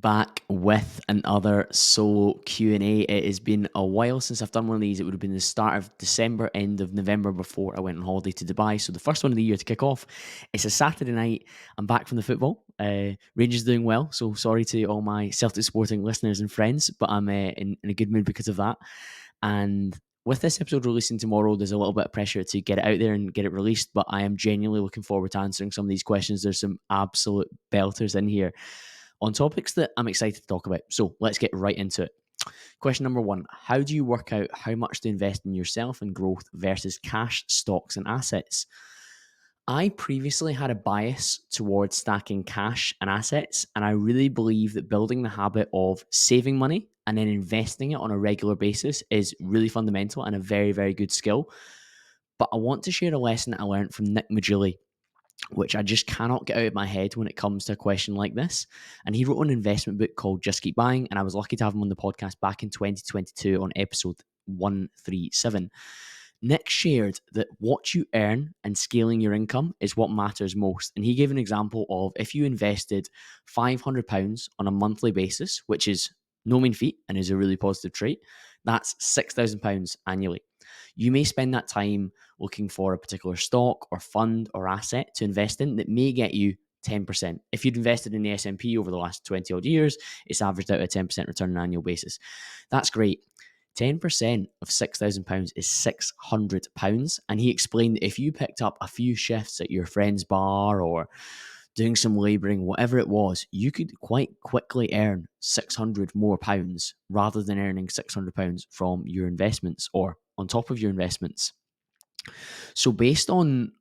Back with another solo Q&A. It has been a while since I've done one of these. It would have been the start of December, end of November before I went on holiday to Dubai. So the first one of the year to kick off. It's a Saturday night. I'm back from the football. Rangers doing well. So sorry to all my Celtic sporting listeners and friends, but I'm in a good mood because of that. And with this episode releasing tomorrow, there's a little bit of pressure to get it out there and get it released, but I am genuinely looking forward to answering some of these questions. There's some absolute belters in here on topics that I'm excited to talk about. So let's get right into it. Question number one: how do you work out how much to invest in yourself and growth versus cash, stocks, and assets? I previously had a bias towards stacking cash and assets, and I really believe that building the habit of saving money and then investing it on a regular basis is really fundamental and a very, very good skill. But I want to share a lesson that I learned from Nick Maggiulli, which I just cannot get out of my head when it comes to a question like this. And he wrote an investment book called Just Keep Buying, and I was lucky to have him on the podcast back in 2022 on episode 137. Nick shared that what you earn and scaling your income is what matters most. And he gave an example of if you invested £500 on a monthly basis, which is no mean feat and is a really positive trait, that's £6,000 annually. You may spend that time looking for a particular stock or fund or asset to invest in that may get you 10%. If you'd invested in the S&P over the last 20 odd years, it's averaged out a 10% return on an annual basis. That's great. 10% of £6,000 is £600. And he explained that if you picked up a few shifts at your friend's bar or doing some labouring, whatever it was, you could quite quickly earn 600 more pounds rather than earning £600 from your investments or on top of your investments. So based on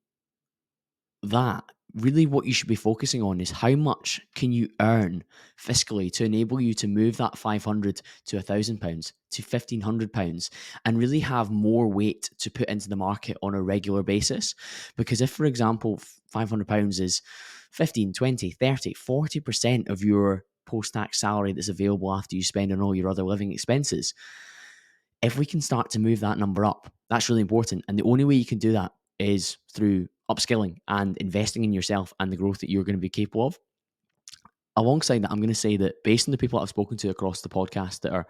that, really what you should be focusing on is how much can you earn fiscally to enable you to move that 500 to £1,000 to £1,500 and really have more weight to put into the market on a regular basis. Because if, for example, £500 is 15, 20, 30, 40% of your post-tax salary that's available after you spend on all your other living expenses, if we can start to move that number up, that's really important. And the only way you can do that is through upskilling and investing in yourself and the growth that you're going to be capable of. Alongside that, I'm going to say that based on the people I've spoken to across the podcast that are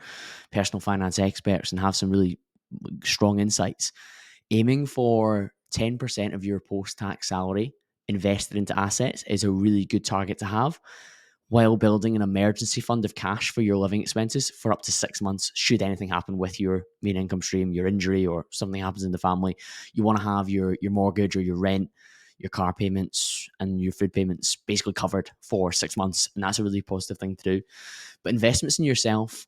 personal finance experts and have some really strong insights, aiming for 10% of your post-tax salary invested into assets is a really good target to have, while building an emergency fund of cash for your living expenses for up to 6 months should anything happen with your main income stream, your injury, or something happens in the family. You want to have your mortgage or your rent, your car payments, and your food payments basically covered for 6 months, and that's a really positive thing to do. But investments in yourself,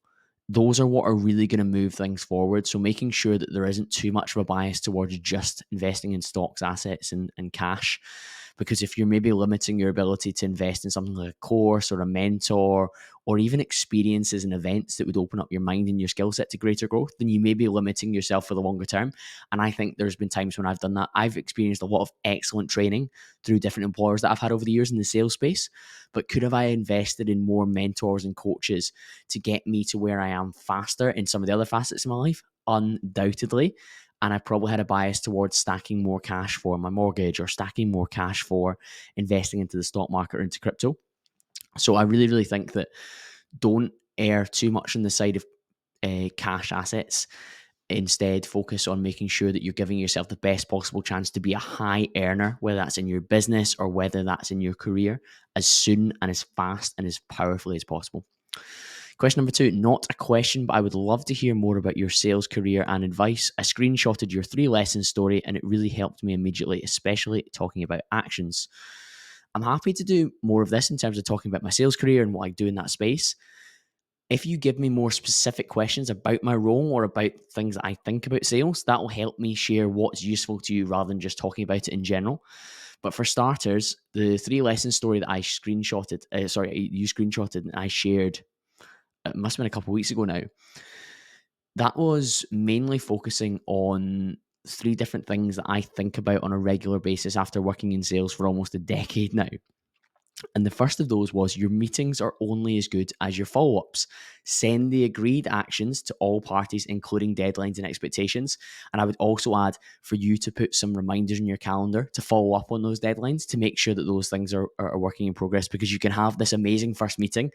those are what are really going to move things forward. So making sure that there isn't too much of a bias towards just investing in stocks, assets, and cash. Because if you're maybe limiting your ability to invest in something like a course or a mentor or even experiences and events that would open up your mind and your skill set to greater growth, then you may be limiting yourself for the longer term. And I think there's been times when I've done that. I've experienced a lot of excellent training through different employers that I've had over the years in the sales space. But could have I invested in more mentors and coaches to get me to where I am faster in some of the other facets of my life? Undoubtedly. And I probably had a bias towards stacking more cash for my mortgage or stacking more cash for investing into the stock market or into crypto. So I really, really think that don't err too much on the side of cash assets. Instead, focus on making sure that you're giving yourself the best possible chance to be a high earner, whether that's in your business or whether that's in your career, as soon and as fast and as powerfully as possible. Question number 2, not a question, but I would love to hear more about your sales career and advice. I screenshotted your 3 lesson story and it really helped me immediately, especially talking about actions. I'm happy to do more of this in terms of talking about my sales career and what I do in that space. If you give me more specific questions about my role or about things that I think about sales, that will help me share what's useful to you rather than just talking about it in general. But for starters, the 3 lesson story that I screenshotted, you screenshotted and I shared, it must have been a couple of weeks ago now. That was mainly focusing on 3 different things that I think about on a regular basis after working in sales for almost a decade now. And the first of those was your meetings are only as good as your follow-ups. Send the agreed actions to all parties, including deadlines and expectations. And I would also add for you to put some reminders in your calendar to follow up on those deadlines to make sure that those things are working in progress, because you can have this amazing first meeting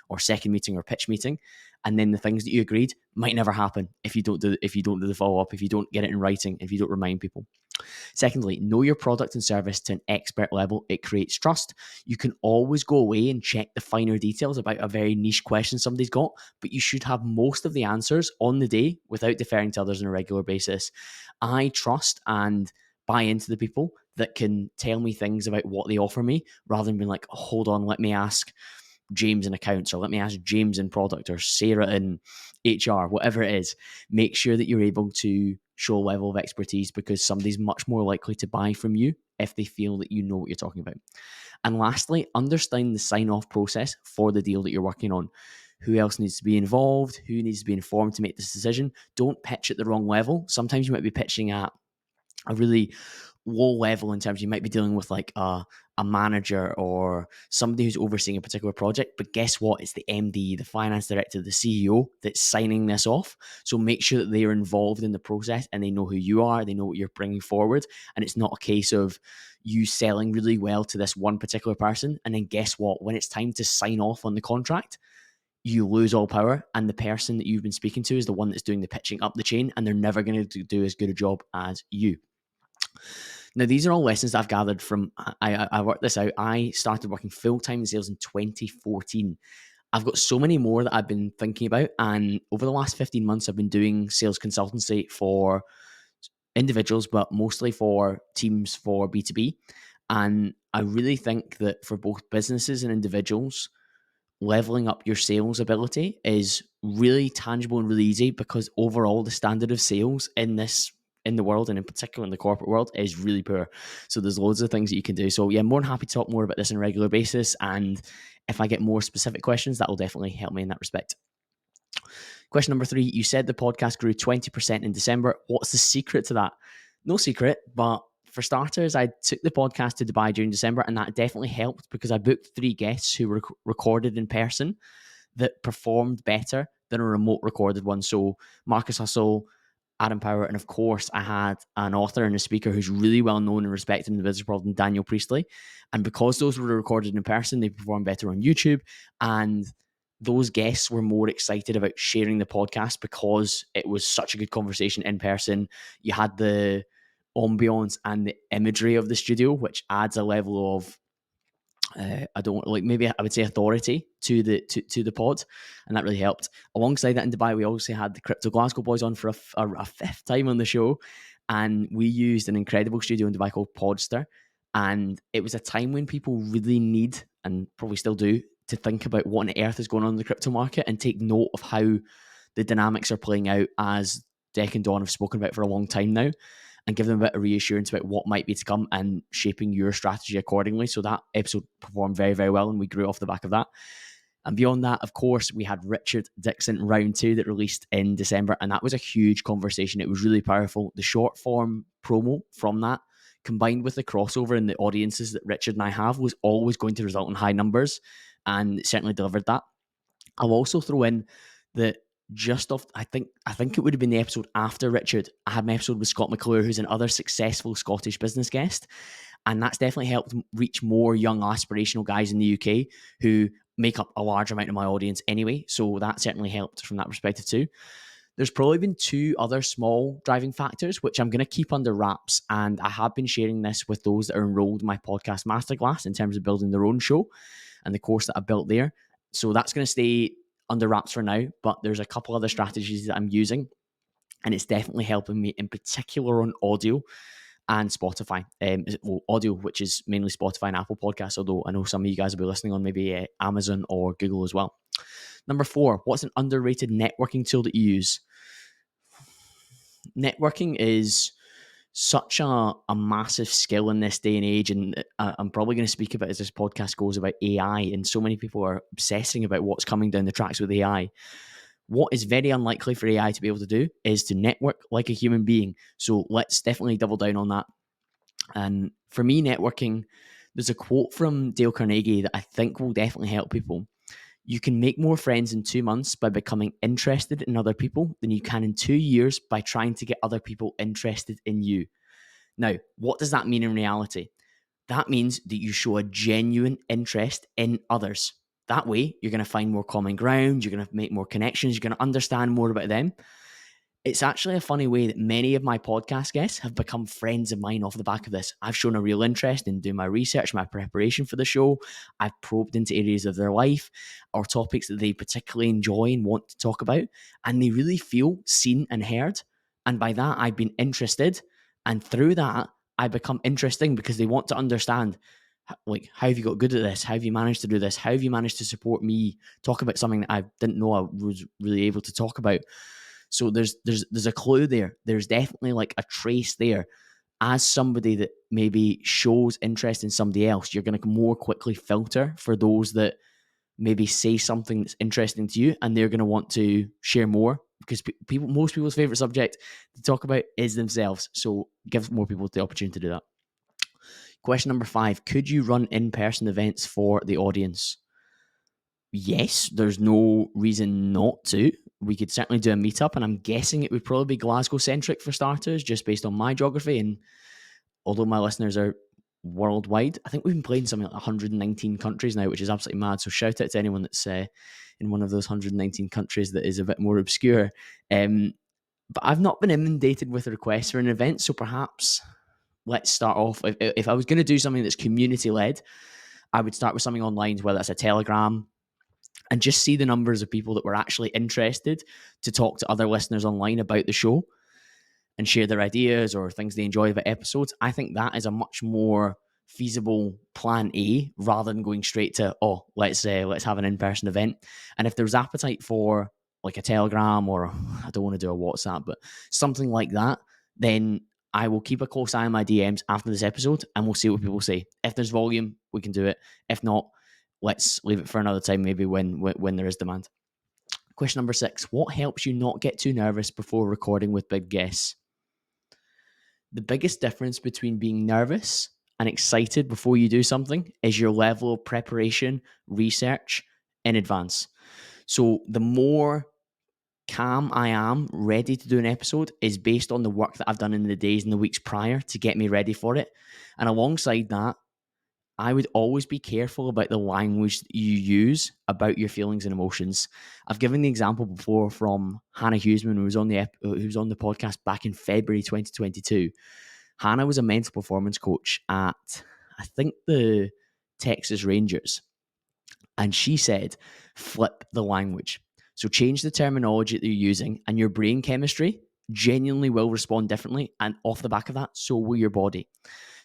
or second meeting or pitch meeting, and then the things that you agreed might never happen if you don't do the follow up, if you don't get it in writing, if you don't remind people. Secondly, know your product and service to an expert level. It creates trust. You can always go away and check the finer details about a very niche question somebody's got, but you should have most of the answers on the day without deferring to others on a regular basis. I trust and buy into the people that can tell me things about what they offer me rather than being like, oh, hold on, let me ask James in accounts, or let me ask James in product, or Sarah in HR, whatever it is. Make sure that you're able to show a level of expertise, because somebody's much more likely to buy from you if they feel that you know what you're talking about. And lastly, understand the sign-off process for the deal that you're working on. Who else needs to be involved? Who needs to be informed to make this decision? Don't pitch at the wrong level. Sometimes you might be pitching at a really low level in terms you might be dealing with like a manager or somebody who's overseeing a particular project, but guess what? It's the MD, the finance director, the CEO that's signing this off. So make sure that they are involved in the process and they know who you are, they know what you're bringing forward, and it's not a case of you selling really well to this one particular person, and then guess what? When it's time to sign off on the contract, you lose all power, and the person that you've been speaking to is the one that's doing the pitching up the chain, and they're never going to do as good a job as you. Now, these are all lessons that I've gathered from, I worked this out. I started working full-time in sales in 2014. I've got so many more that I've been thinking about. And over the last 15 months, I've been doing sales consultancy for individuals, but mostly for teams for B2B. And I really think that for both businesses and individuals, leveling up your sales ability is really tangible and really easy, because overall the standard of sales in the world, and in particular in the corporate world, is really poor. So there's loads of things that you can do. So yeah, more than happy to talk more about this on a regular basis, and if I get more specific questions, that will definitely help me in that respect. Question number 3, you said the podcast grew 20% in December. What's the secret to that? No secret, but for starters, I took the podcast to Dubai during December, and that definitely helped because I booked 3 guests who were recorded in person that performed better than a remote recorded one. So Marcus Hustle, Adam Power, and of course I had an author and a speaker who's really well known and respected in the business world, and Daniel Priestley. And because those were recorded in person, they performed better on YouTube, and those guests were more excited about sharing the podcast because it was such a good conversation in person. You had the ambience and the imagery of the studio, which adds a level of I don't like, maybe I would say authority to the pod, and that really helped. Alongside that, in Dubai, we also had the Crypto Glasgow boys on for a 5th time on the show, and we used an incredible studio in Dubai called Podster, and it was a time when people really need, and probably still do, to think about what on earth is going on in the crypto market and take note of how the dynamics are playing out, as Deck and Dawn have spoken about for a long time now, and give them a bit of reassurance about what might be to come and shaping your strategy accordingly. So that episode performed very, very well, and we grew off the back of that. And beyond that, of course, we had Richard Dixon round 2 that released in December, and that was a huge conversation. It was really powerful. The short form promo from that, combined with the crossover in the audiences that Richard and I have, was always going to result in high numbers, and it certainly delivered that. I'll also throw in that just off, I think it would have been the episode after Richard, I had my episode with Scott McClure, who's another successful Scottish business guest, and that's definitely helped reach more young aspirational guys in the UK who make up a large amount of my audience anyway. So that certainly helped from that perspective too. There's probably been 2 other small driving factors, which I'm going to keep under wraps, and I have been sharing this with those that are enrolled in my Podcast Masterclass in terms of building their own show and the course that I built there. So that's going to stay under wraps for now, but there's a couple other strategies that I'm using, and it's definitely helping me in particular on audio and Spotify. Audio, which is mainly Spotify and Apple Podcasts, although I know some of you guys will be listening on maybe Amazon or Google as well. Number 4, what's an underrated networking tool that you use? Networking is such a massive skill in this day and age, and I'm probably going to speak about it as this podcast goes about AI, and so many people are obsessing about what's coming down the tracks with AI. What is very unlikely for AI to be able to do is to network like a human being. So let's definitely double down on that. And for me, networking, there's a quote from Dale Carnegie that I think will definitely help people. You can make more friends in 2 months by becoming interested in other people than you can in 2 years by trying to get other people interested in you. Now, what does that mean in reality? That means that you show a genuine interest in others. That way, you're going to find more common ground, you're going to make more connections, you're going to understand more about them. It's actually a funny way that many of my podcast guests have become friends of mine off the back of this. I've shown a real interest in doing my research, my preparation for the show. I've probed into areas of their life or topics that they particularly enjoy and want to talk about, and they really feel seen and heard. And by that, I've been interested. And through that, I become interesting because they want to understand, like, how have you got good at this? How have you managed to do this? How have you managed to support me talk about something that I didn't know I was really able to talk about? So there's a clue there. There's definitely like a trace there. As somebody that maybe shows interest in somebody else, you're going to more quickly filter for those that maybe say something that's interesting to you, and they're going to want to share more, because most people's favorite subject to talk about is themselves. So give more people the opportunity to do that. Question number 5: could you run in-person events for the audience? Yes, there's no reason not to. We could certainly do a meetup, and I'm guessing it would probably be Glasgow centric for starters, just based on my geography. And although my listeners are worldwide, I think we've been playing something like 119 countries now, which is absolutely mad. So shout out to anyone that's in one of those 119 countries that is a bit more obscure. But I've not been inundated with requests for an event, so perhaps let's start off. If I was going to do something that's community led, I would start with something online, whether that's a Telegram, and just see the numbers of people that were actually interested to talk to other listeners online about the show and share their ideas or things they enjoy about episodes. I think that is a much more feasible plan A, rather than going straight to, let's have an in-person event. And if there's appetite for like a Telegram, or I don't want to do a WhatsApp, but something like that, then I will keep a close eye on my DMs after this episode, and we'll see what people say. If there's volume, we can do it. If not, let's leave it for another time, maybe when there is demand. Question number 6: what helps you not get too nervous before recording with big guests? The biggest difference between being nervous and excited before you do something is your level of preparation, research in advance. So the more calm I am ready to do an episode is based on the work that I've done in the days and the weeks prior to get me ready for it. And alongside that, I would always be careful about the language that you use about your feelings and emotions. I've given the example before from Hannah Hughesman, who was on the podcast back in February 2022. Hannah was a mental performance coach at, I think, the Texas Rangers. And she said, flip the language. So change the terminology that you're using, and your brain chemistry genuinely will respond differently. And off the back of that, so will your body.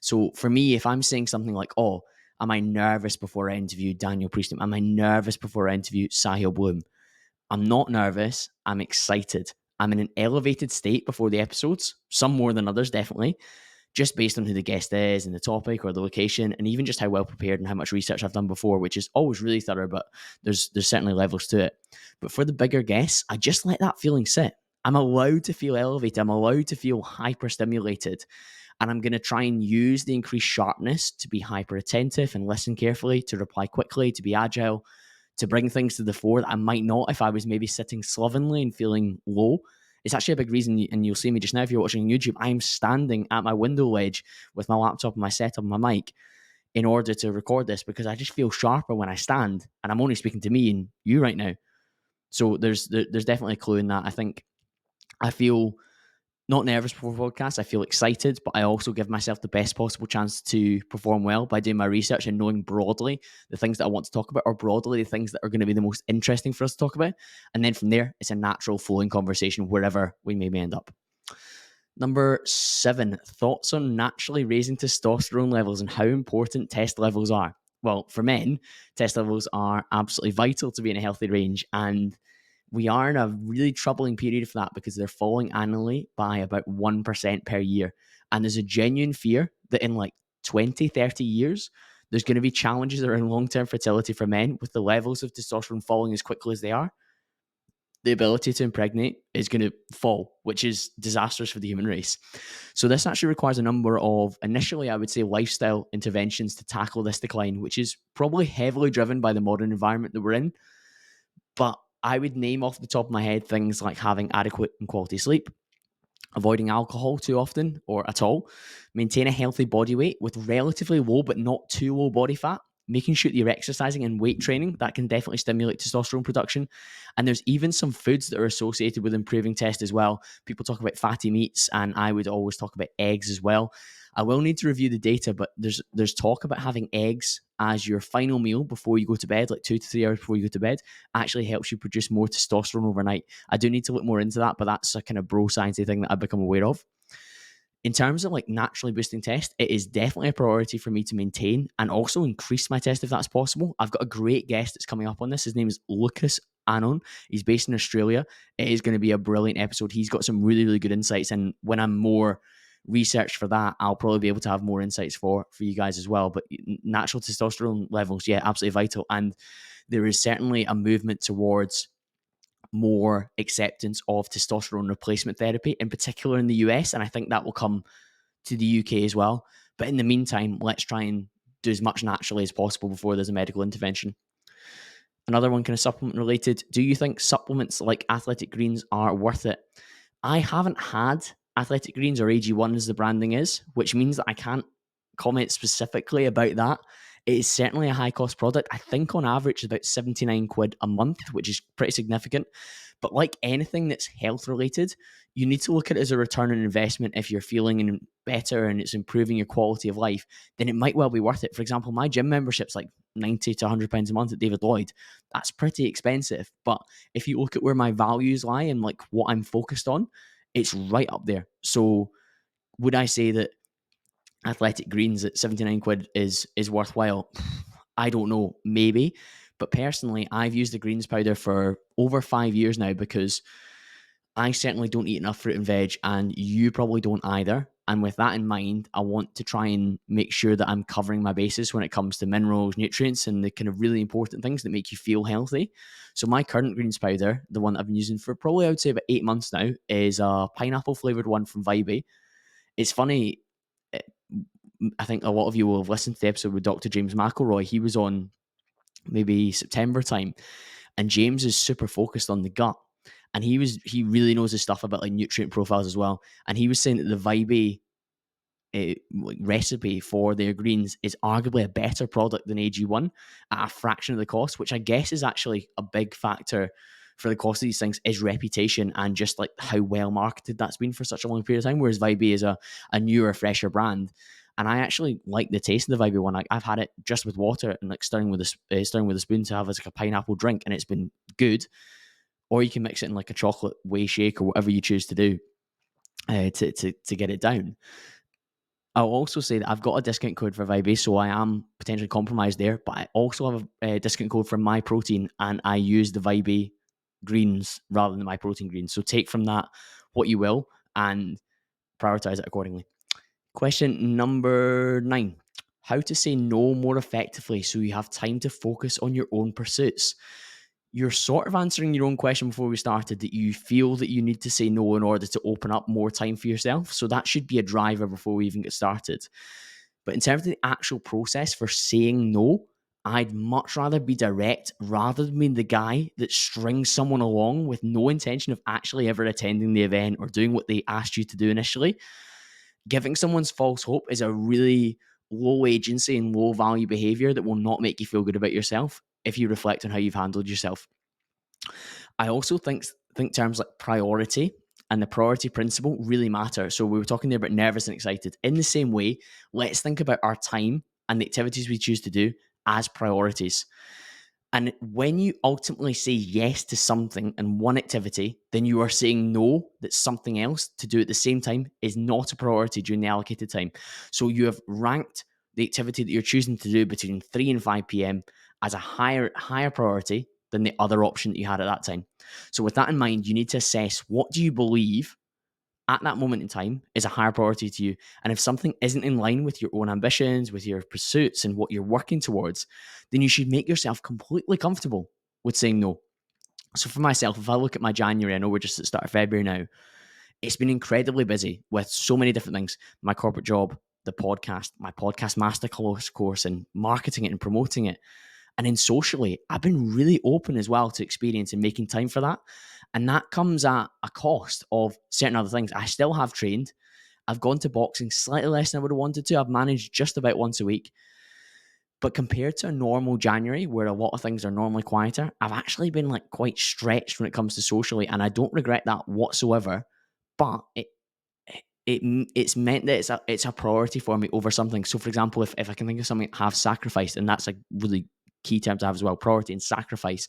So for me, if I'm saying something like, am I nervous before I interview Daniel Priestley? Am I nervous before I interview Sahil Bloom? I'm not nervous. I'm excited. I'm in an elevated state before the episodes, some more than others, definitely, just based on who the guest is and the topic or the location, and even just how well prepared and how much research I've done before, which is always really thorough, but there's certainly levels to it. But for the bigger guests, I just let that feeling sit. I'm allowed to feel elevated. I'm allowed to feel hyper-stimulated. And I'm going to try and use the increased sharpness to be hyper attentive and listen carefully, to reply quickly, to be agile, to bring things to the fore that I might not if I was maybe sitting slovenly and feeling low. It's actually a big reason, and you'll see me just now if you're watching on YouTube, I'm standing at my window ledge with my laptop and my setup and my mic in order to record this, because I just feel sharper when I stand, and I'm only speaking to me and you right now. So there's definitely a clue in that. I think I feel not nervous before podcasts. I feel excited, but I also give myself the best possible chance to perform well by doing my research and knowing broadly the things that I want to talk about, or broadly the things that are going to be the most interesting for us to talk about. And then from there, it's a natural flowing conversation wherever we maybe end up. Number 7, thoughts on naturally raising testosterone levels and how important test levels are. Well, for men, test levels are absolutely vital to be in a healthy range, and we are in a really troubling period for that, because they're falling annually by about 1% per year. And there's a genuine fear that in like 20, 30 years, there's going to be challenges around long-term fertility for men with the levels of testosterone falling as quickly as they are. The ability to impregnate is going to fall, which is disastrous for the human race. So this actually requires a number of, initially, I would say, lifestyle interventions to tackle this decline, which is probably heavily driven by the modern environment that we're in. But I would name off the top of my head things like having adequate and quality sleep, avoiding alcohol too often or at all, maintain a healthy body weight with relatively low but not too low body fat, making sure that you're exercising and weight training, that can definitely stimulate testosterone production. And there's even some foods that are associated with improving test as well. People talk about fatty meats, and I would always talk about eggs as well. I will need to review the data, but there's talk about having eggs as your final meal before you go to bed, like 2 to 3 hours before you go to bed, actually helps you produce more testosterone overnight. I do need to look more into that, but that's a kind of bro sciencey thing that I've become aware of. In terms of like naturally boosting test, it is definitely a priority for me to maintain and also increase my test if that's possible. I've got a great guest that's coming up on this. His name is Lucas Anon. He's based in Australia. It is going to be a brilliant episode. He's got some really, really good insights. And when I'm more researched for that, I'll probably be able to have more insights for you guys as well. But natural testosterone levels, yeah, absolutely vital. And there is certainly a movement towards more acceptance of testosterone replacement therapy, in particular in the US. And I think that will come to the UK as well. But in the meantime, let's try and do as much naturally as possible before there's a medical intervention. Another one kind of supplement related. Do you think supplements like Athletic Greens are worth it? I haven't had Athletic Greens or AG1 as the branding is, which means that I can't comment specifically about that. It is certainly a high cost product. I think on average it's about 79 quid a month, which is pretty significant. But like anything that's health related, you need to look at it as a return on investment. If you're feeling better and it's improving your quality of life, then it might well be worth it. For example, my gym membership's like 90 to £100 a month at David Lloyd. That's pretty expensive. But if you look at where my values lie and like what I'm focused on, it's right up there. So would I say that Athletic Greens at 79 quid is worthwhile? I don't know, maybe. But personally, I've used the greens powder for over 5 years now because I certainly don't eat enough fruit and veg, and you probably don't either. And with that in mind, I want to try and make sure that I'm covering my bases when it comes to minerals, nutrients, and the kind of really important things that make you feel healthy. So my current greens powder, the one I've been using for probably I would say about 8 months now, is a pineapple flavored one from Vibe. It's funny. I think a lot of you will have listened to the episode with Dr. James McElroy. He was on maybe September time, and James is super focused on the gut, and he really knows his stuff about like nutrient profiles as well. And he was saying that the Vibe recipe for their greens is arguably a better product than AG1 at a fraction of the cost, which I guess is actually a big factor for the cost of these things is reputation and just like how well marketed that's been for such a long period of time. Whereas Vibe is a newer, fresher brand. And I actually like the taste of the Vibe one. I've had it just with water and like stirring with a spoon to have as like a pineapple drink, and it's been good. Or you can mix it in like a chocolate whey shake or whatever you choose to do to get it down. I'll also say that I've got a discount code for Vibe, so I am potentially compromised there. But I also have a discount code for my protein, and I use the Vibe greens rather than my protein greens. So take from that what you will and prioritize it accordingly. Question number 9. How to say no more effectively so you have time to focus on your own pursuits. You're sort of answering your own question before we started, that you feel that you need to say no in order to open up more time for yourself. So that should be a driver before we even get started. But in terms of the actual process for saying no, I'd much rather be direct rather than being the guy that strings someone along with no intention of actually ever attending the event or doing what they asked you to do initially. Giving someone's false hope is a really low agency and low value behavior that will not make you feel good about yourself if you reflect on how you've handled yourself. I also think terms like priority and the priority principle really matter. So we were talking there about nervous and excited. In the same way, let's think about our time and the activities we choose to do as priorities. And when you ultimately say yes to something and one activity, then you are saying no that something else to do at the same time is not a priority during the allocated time. So you have ranked the activity that you're choosing to do between 3 and 5 p.m. as a higher priority than the other option that you had at that time. So with that in mind, you need to assess, what do you believe at that moment in time is a higher priority to you? And if something isn't in line with your own ambitions, with your pursuits and what you're working towards, then you should make yourself completely comfortable with saying no. So for myself, if I look at my January, I know we're just at the start of February now, it's been incredibly busy with so many different things. My corporate job, the podcast, my Podcast Masterclass course, and marketing it and promoting it. And then socially, I've been really open as well to experience and making time for that. And that comes at a cost of certain other things. I still have trained. I've gone to boxing slightly less than I would have wanted to. I've managed just about once a week. But compared to a normal January, where a lot of things are normally quieter, I've actually been like quite stretched when it comes to socially, and I don't regret that whatsoever. But it's meant that it's a priority for me over something. So, for example, if I can think of something I have sacrificed, and that's a really key term to have as well, priority and sacrifice.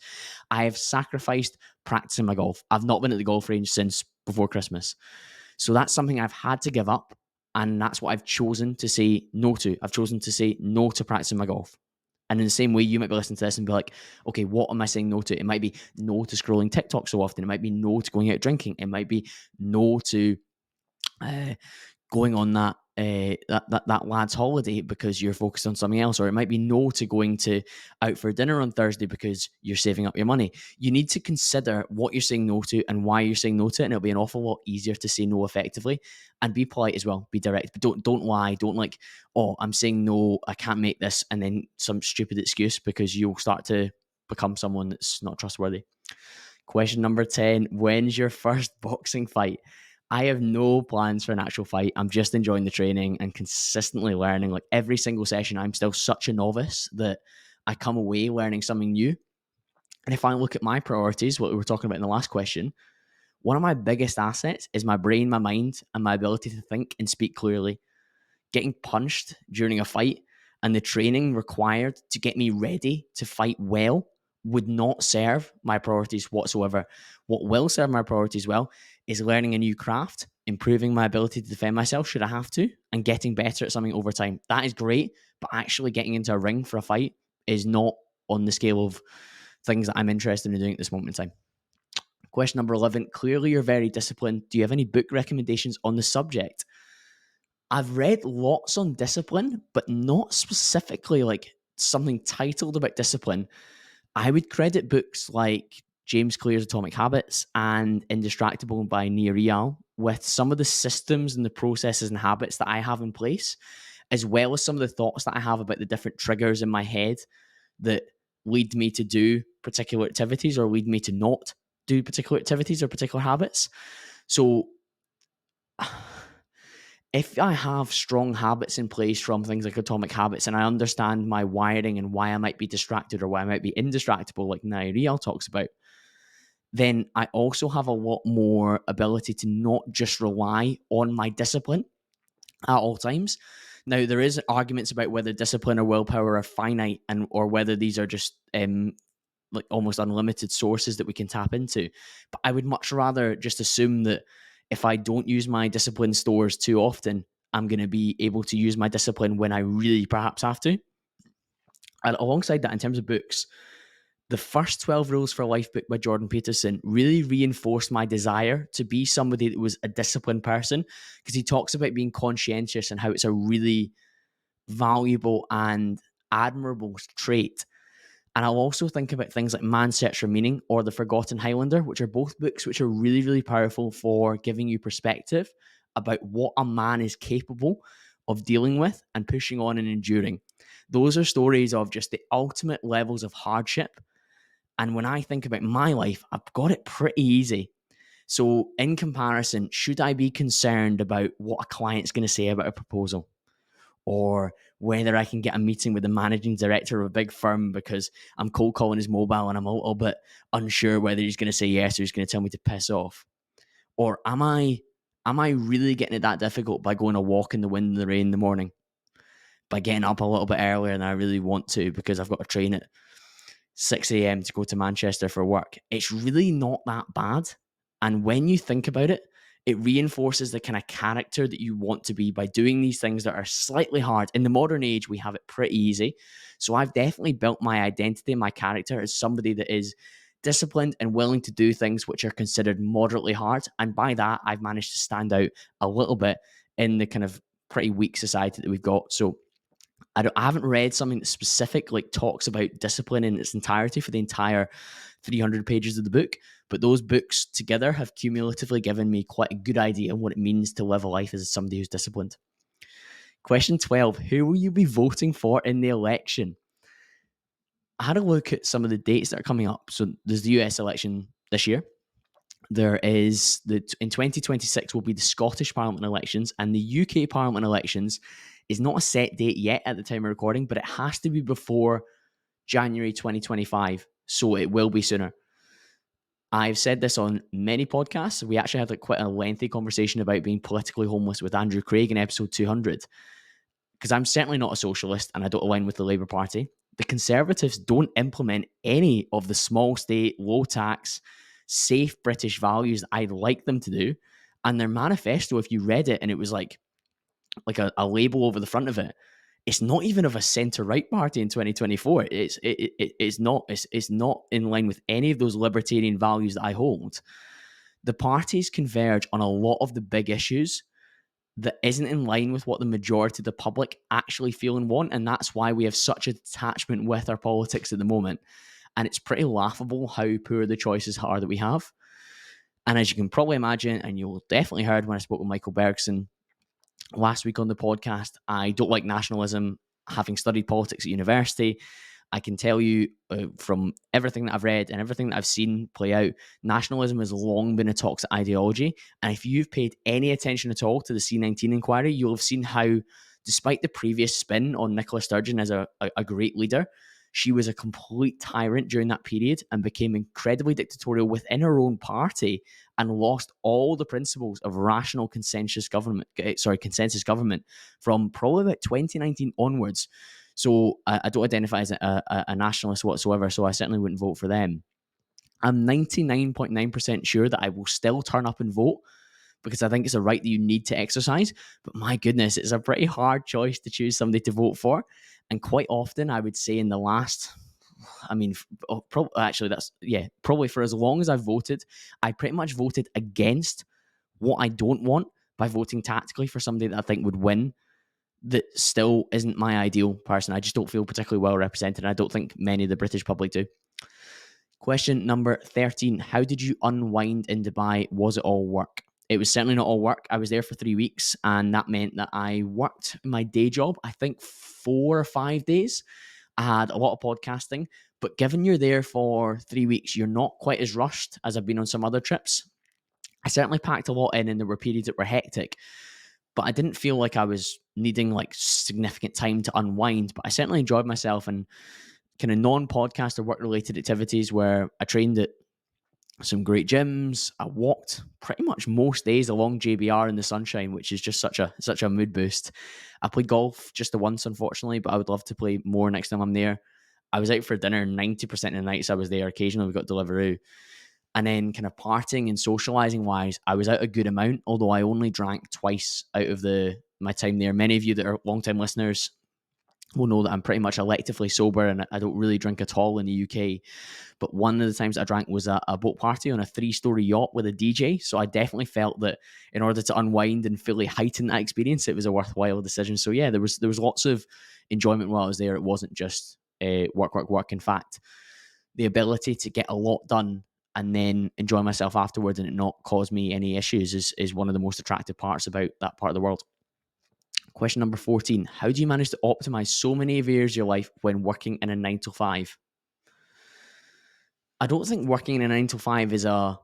I have sacrificed practicing my golf. I've not been at the golf range since before Christmas. So that's something I've had to give up. And that's what I've chosen to say no to. I've chosen to say no to practicing my golf. And in the same way, you might be listening to this and be like, okay, what am I saying no to? It might be no to scrolling TikTok so often. It might be no to going out drinking. It might be no to uh, going on that lad's holiday because you're focused on something else, or it might be no to going to out for dinner on Thursday because you're saving up your money. You need to consider what you're saying no to and why you're saying no to it, and it'll be an awful lot easier to say no effectively. And be polite as well, be direct, but don't lie. Don't like, oh, I'm saying no, I can't make this, and then some stupid excuse, because you'll start to become someone that's not trustworthy. Question number 10: when's your first boxing fight? I have no plans for an actual fight. I'm just enjoying the training and consistently learning. Like every single session, I'm still such a novice that I come away learning something new. And if I look at my priorities, what we were talking about in the last question, one of my biggest assets is my brain, my mind, and my ability to think and speak clearly. Getting punched during a fight and the training required to get me ready to fight well would not serve my priorities whatsoever. What will serve my priorities well is learning a new craft, improving my ability to defend myself should I have to, and getting better at something over time. That is great, but actually getting into a ring for a fight is not on the scale of things that I'm interested in doing at this moment in time. Question number 11: clearly you're very disciplined. Do you have any book recommendations on the subject? I've read lots on discipline, but not specifically like something titled about discipline. I would credit books like James Clear's Atomic Habits and Indistractable by Nir Eyal with some of the systems and the processes and habits that I have in place, as well as some of the thoughts that I have about the different triggers in my head that lead me to do particular activities or lead me to not do particular activities or particular habits. So if I have strong habits in place from things like Atomic Habits, and I understand my wiring and why I might be distracted or why I might be indistractable, like Nir Eyal talks about, then I also have a lot more ability to not just rely on my discipline at all times. Now, there is arguments about whether discipline or willpower are finite, and or whether these are just like almost unlimited sources that we can tap into. But I would much rather just assume that if I don't use my discipline stores too often, I'm going to be able to use my discipline when I really perhaps have to. And alongside that, in terms of books, the first 12 Rules for Life book by Jordan Peterson really reinforced my desire to be somebody that was a disciplined person, because he talks about being conscientious and how it's a really valuable and admirable trait. And I'll also think about things like Man's Search for Meaning or The Forgotten Highlander, which are both books which are really, really powerful for giving you perspective about what a man is capable of dealing with and pushing on and enduring. Those are stories of just the ultimate levels of hardship. And when I think about my life, I've got it pretty easy. So, in comparison, should I be concerned about what a client's going to say about a proposal? Or whether I can get a meeting with the managing director of a big firm because I'm cold calling his mobile and I'm a little bit unsure whether he's going to say yes or he's going to tell me to piss off? Or am I really getting it that difficult by going a walk in the wind and the rain in the morning? By getting up a little bit earlier than I really want to because I've got to train at 6 a.m. to go to Manchester for work. It's really not that bad. And when you think about it, it reinforces the kind of character that you want to be by doing these things that are slightly hard. In the modern age, we have it pretty easy. So I've definitely built my identity and my character as somebody that is disciplined and willing to do things which are considered moderately hard. And by that, I've managed to stand out a little bit in the kind of pretty weak society that we've got. So I haven't read something that specific like talks about discipline in its entirety for the entire 300 pages of the book, but those books together have cumulatively given me quite a good idea of what it means to live a life as somebody who's disciplined. Question 12: who will you be voting for in the election? I had a look at some of the dates that are coming up. So there's the US election this year. There is in 2026 will be the Scottish Parliament elections, and the UK Parliament elections is not a set date yet at the time of recording, but it has to be before January 2025. So it will be sooner. I've said this on many podcasts. We actually had quite a lengthy conversation about being politically homeless with Andrew Craig in episode 200. Because I'm certainly not a socialist and I don't align with the Labour Party. The Conservatives don't implement any of the small state, low tax, safe British values that I'd like them to do. And their manifesto, if you read it and it was like a label over the front of it, it's not even of a centre-right party in 2024. It's not in line with any of those libertarian values that I hold. The parties converge on a lot of the big issues that isn't in line with what the majority of the public actually feel and want. And that's why we have such a detachment with our politics at the moment. And it's pretty laughable how poor the choices are that we have. And as you can probably imagine, and you'll definitely heard when I spoke with Michael Bergson last week on the podcast, I don't like nationalism. Having studied politics at university, I can tell you from everything that I've read and everything that I've seen play out, nationalism has long been a toxic ideology. And if you've paid any attention at all to the C19 inquiry, you'll have seen how, despite the previous spin on Nicola Sturgeon as a great leader, she was a complete tyrant during that period and became incredibly dictatorial within her own party and lost all the principles of rational consensus government from probably about 2019 onwards. So I don't identify as a nationalist whatsoever, so I certainly wouldn't vote for them. I'm 99.9% sure that I will still turn up and vote because I think it's a right that you need to exercise. But my goodness, it's a pretty hard choice to choose somebody to vote for. And quite often, I would say in the last, probably for as long as I've voted, I pretty much voted against what I don't want by voting tactically for somebody that I think would win that still isn't my ideal person. I just don't feel particularly well represented. And I don't think many of the British public do. Question number 13. How did you unwind in Dubai? Was it all work? It was certainly not all work. I was there for 3 weeks, and that meant that I worked my day job, I think 4 or 5 days. I had a lot of podcasting, but given you're there for 3 weeks, you're not quite as rushed as I've been on some other trips. I certainly packed a lot in, and there were periods that were hectic, but I didn't feel like I was needing like significant time to unwind. But I certainly enjoyed myself, and kind of non-podcast or work-related activities where I trained at some great gyms. I walked pretty much most days along JBR in the sunshine, which is just such a mood boost. I played golf just the once, unfortunately, but I would love to play more next time I'm there. I was out for dinner 90% of the nights I was there. Occasionally we got Deliveroo. And then kind of partying and socializing wise, I was out a good amount, although I only drank twice out of my time there. Many of you that are long-time listeners will know that I'm pretty much electively sober and I don't really drink at all in the UK. But one of the times I drank was a boat party on a 3-story yacht with a DJ. So I definitely felt that in order to unwind and fully heighten that experience, it was a worthwhile decision. So yeah, there was lots of enjoyment while I was there. It wasn't just work. In fact, the ability to get a lot done and then enjoy myself afterwards and it not cause me any issues is one of the most attractive parts about that part of the world. Question number 14. How do you manage to optimize so many areas of your life when working in a 9 to 5? I don't think working in a 9 to 5 is an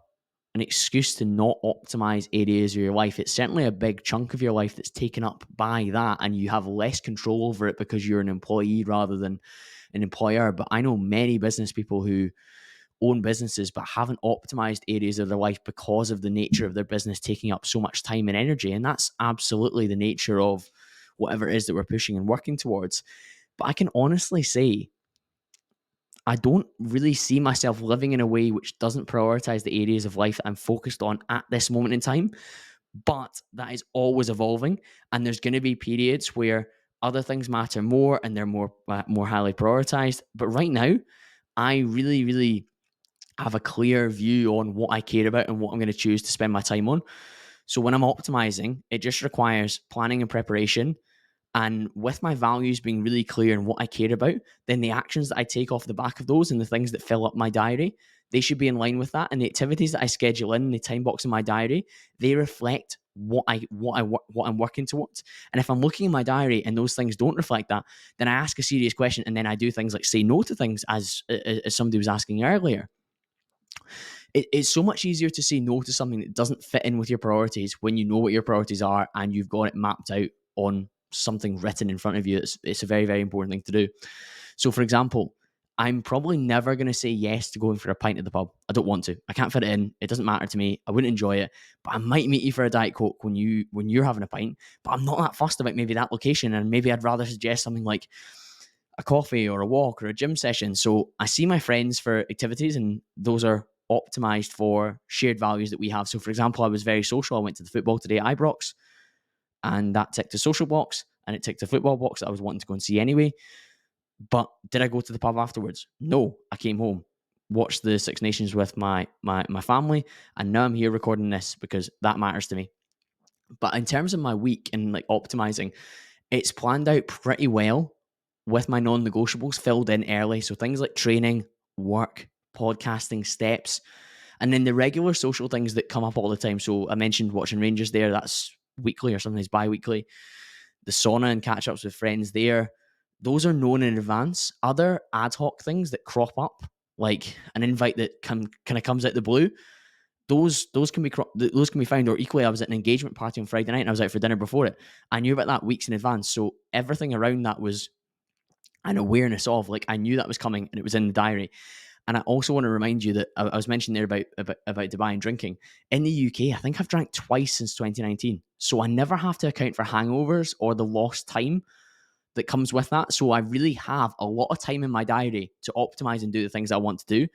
excuse to not optimize areas of your life. It's certainly a big chunk of your life that's taken up by that, and you have less control over it because you're an employee rather than an employer. But I know many business people who own businesses but haven't optimized areas of their life because of the nature of their business taking up so much time and energy. And that's absolutely the nature of whatever it is that we're pushing and working towards. But I can honestly say I don't really see myself living in a way which doesn't prioritize the areas of life that I'm focused on at this moment in time. But that is always evolving, and there's going to be periods where other things matter more and they're more highly prioritized. But right now, I really, really have a clear view on what I care about and what I'm going to choose to spend my time on. So when I'm optimizing, it just requires planning and preparation. And with my values being really clear and what I care about, then the actions that I take off the back of those and the things that fill up my diary, they should be in line with that. And the activities that I schedule in the time box in my diary, they reflect what I'm working towards. And if I'm looking in my diary and those things don't reflect that, then I ask a serious question and then I do things like say no to things, as somebody was asking earlier. It's so much easier to say no to something that doesn't fit in with your priorities when you know what your priorities are and you've got it mapped out on something written in front of you. It's a very, very important thing to do. So, for example, I'm probably never going to say yes to going for a pint at the pub. I don't want to. I can't fit it in. It doesn't matter to me. I wouldn't enjoy it. But I might meet you for a Diet Coke when you're having a pint. But I'm not that fussed about maybe that location, and maybe I'd rather suggest something like a coffee or a walk or a gym session. So I see my friends for activities, and those are optimized for shared values that we have. So, for example, I was very social. I went to the football today at Ibrox, and that ticked the social box, and it ticked the football box that I was wanting to go and see anyway. But did I go to the pub afterwards? No, I came home, watched the Six Nations with my family, and now I'm here recording this because that matters to me. But in terms of my week and like optimizing, it's planned out pretty well with my non-negotiables filled in early. So things like training, work, podcasting, steps, and then the regular social things that come up all the time. So I mentioned watching Rangers there. That's weekly or sometimes bi-weekly. The sauna and catch-ups with friends there. Those are known in advance. Other ad hoc things that crop up, like an invite that kind of comes out the blue, those can be found. Or equally, I was at an engagement party on Friday night and I was out for dinner before it. I knew about that weeks in advance, so everything around that was an awareness of, like, I knew that was coming and it was in the diary. And I also want to remind you that I was mentioning there about Dubai and drinking. In the UK, I think I've drank twice since 2019, so I never have to account for hangovers or the lost time that comes with that. So I really have a lot of time in my diary to optimize and do the things I want to do.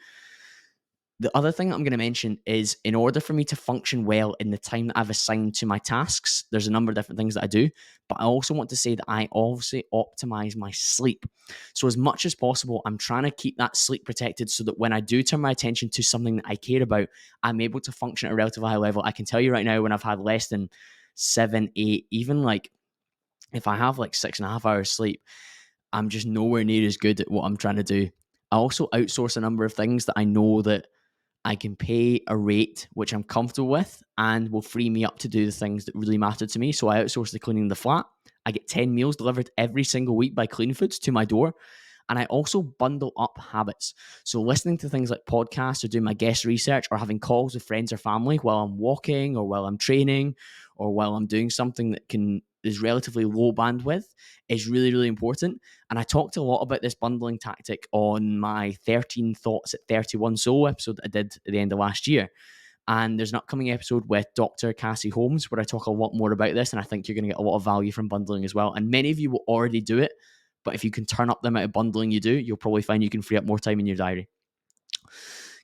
The other thing I'm going to mention is, in order for me to function well in the time that I've assigned to my tasks, there's a number of different things that I do, but I also want to say that I obviously optimize my sleep. So as much as possible, I'm trying to keep that sleep protected so that when I do turn my attention to something that I care about, I'm able to function at a relatively high level. I can tell you right now, when I've had less than 7, 8, even like if I have like 6.5 hours sleep, I'm just nowhere near as good at what I'm trying to do. I also outsource a number of things that I know that I can pay a rate which I'm comfortable with and will free me up to do the things that really matter to me. So I outsource the cleaning of the flat. I get 10 meals delivered every single week by Clean Foods to my door. And I also bundle up habits. So listening to things like podcasts or doing my guest research or having calls with friends or family while I'm walking or while I'm training or while I'm doing something that is relatively low bandwidth is really, really important. And I talked a lot about this bundling tactic on my 13 Thoughts at 31 Solo episode that I did at the end of last year. And there's an upcoming episode with Dr. Cassie Holmes where I talk a lot more about this. And I think you're going to get a lot of value from bundling as well. And many of you will already do it. But if you can turn up the amount of bundling you do, you'll probably find you can free up more time in your diary.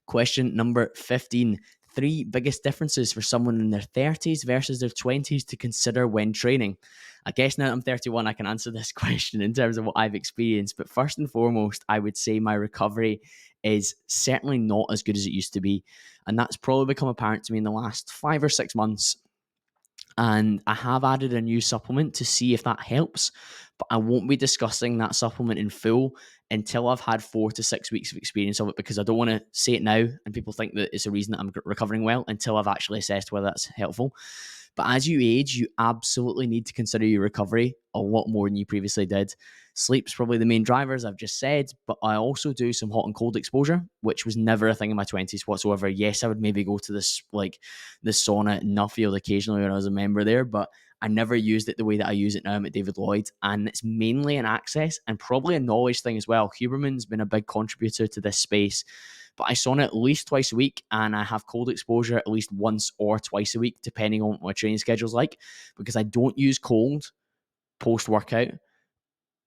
Question number 15. 3 biggest differences for someone in their 30s versus their 20s to consider when training. I guess now that I'm 31, I can answer this question in terms of what I've experienced. But first and foremost, I would say my recovery is certainly not as good as it used to be. And that's probably become apparent to me in the last 5 or 6 months. And I have added a new supplement to see if that helps, but I won't be discussing that supplement in full until I've had 4 to 6 weeks of experience of it, because I don't want to say it now and people think that it's a reason that I'm recovering well until I've actually assessed whether that's helpful. But as you age, you absolutely need to consider your recovery a lot more than you previously did. Sleep's probably the main driver, as I've just said, but I also do some hot and cold exposure, which was never a thing in my 20s whatsoever. Yes, I would maybe go to the sauna in Nuffield occasionally when I was a member there, but I never used it the way that I use it now. I'm at David Lloyd, and it's mainly an access and probably a knowledge thing as well. Huberman's been a big contributor to this space, but I sauna at least twice a week, and I have cold exposure at least once or twice a week, depending on what my training schedule is like, because I don't use cold post-workout,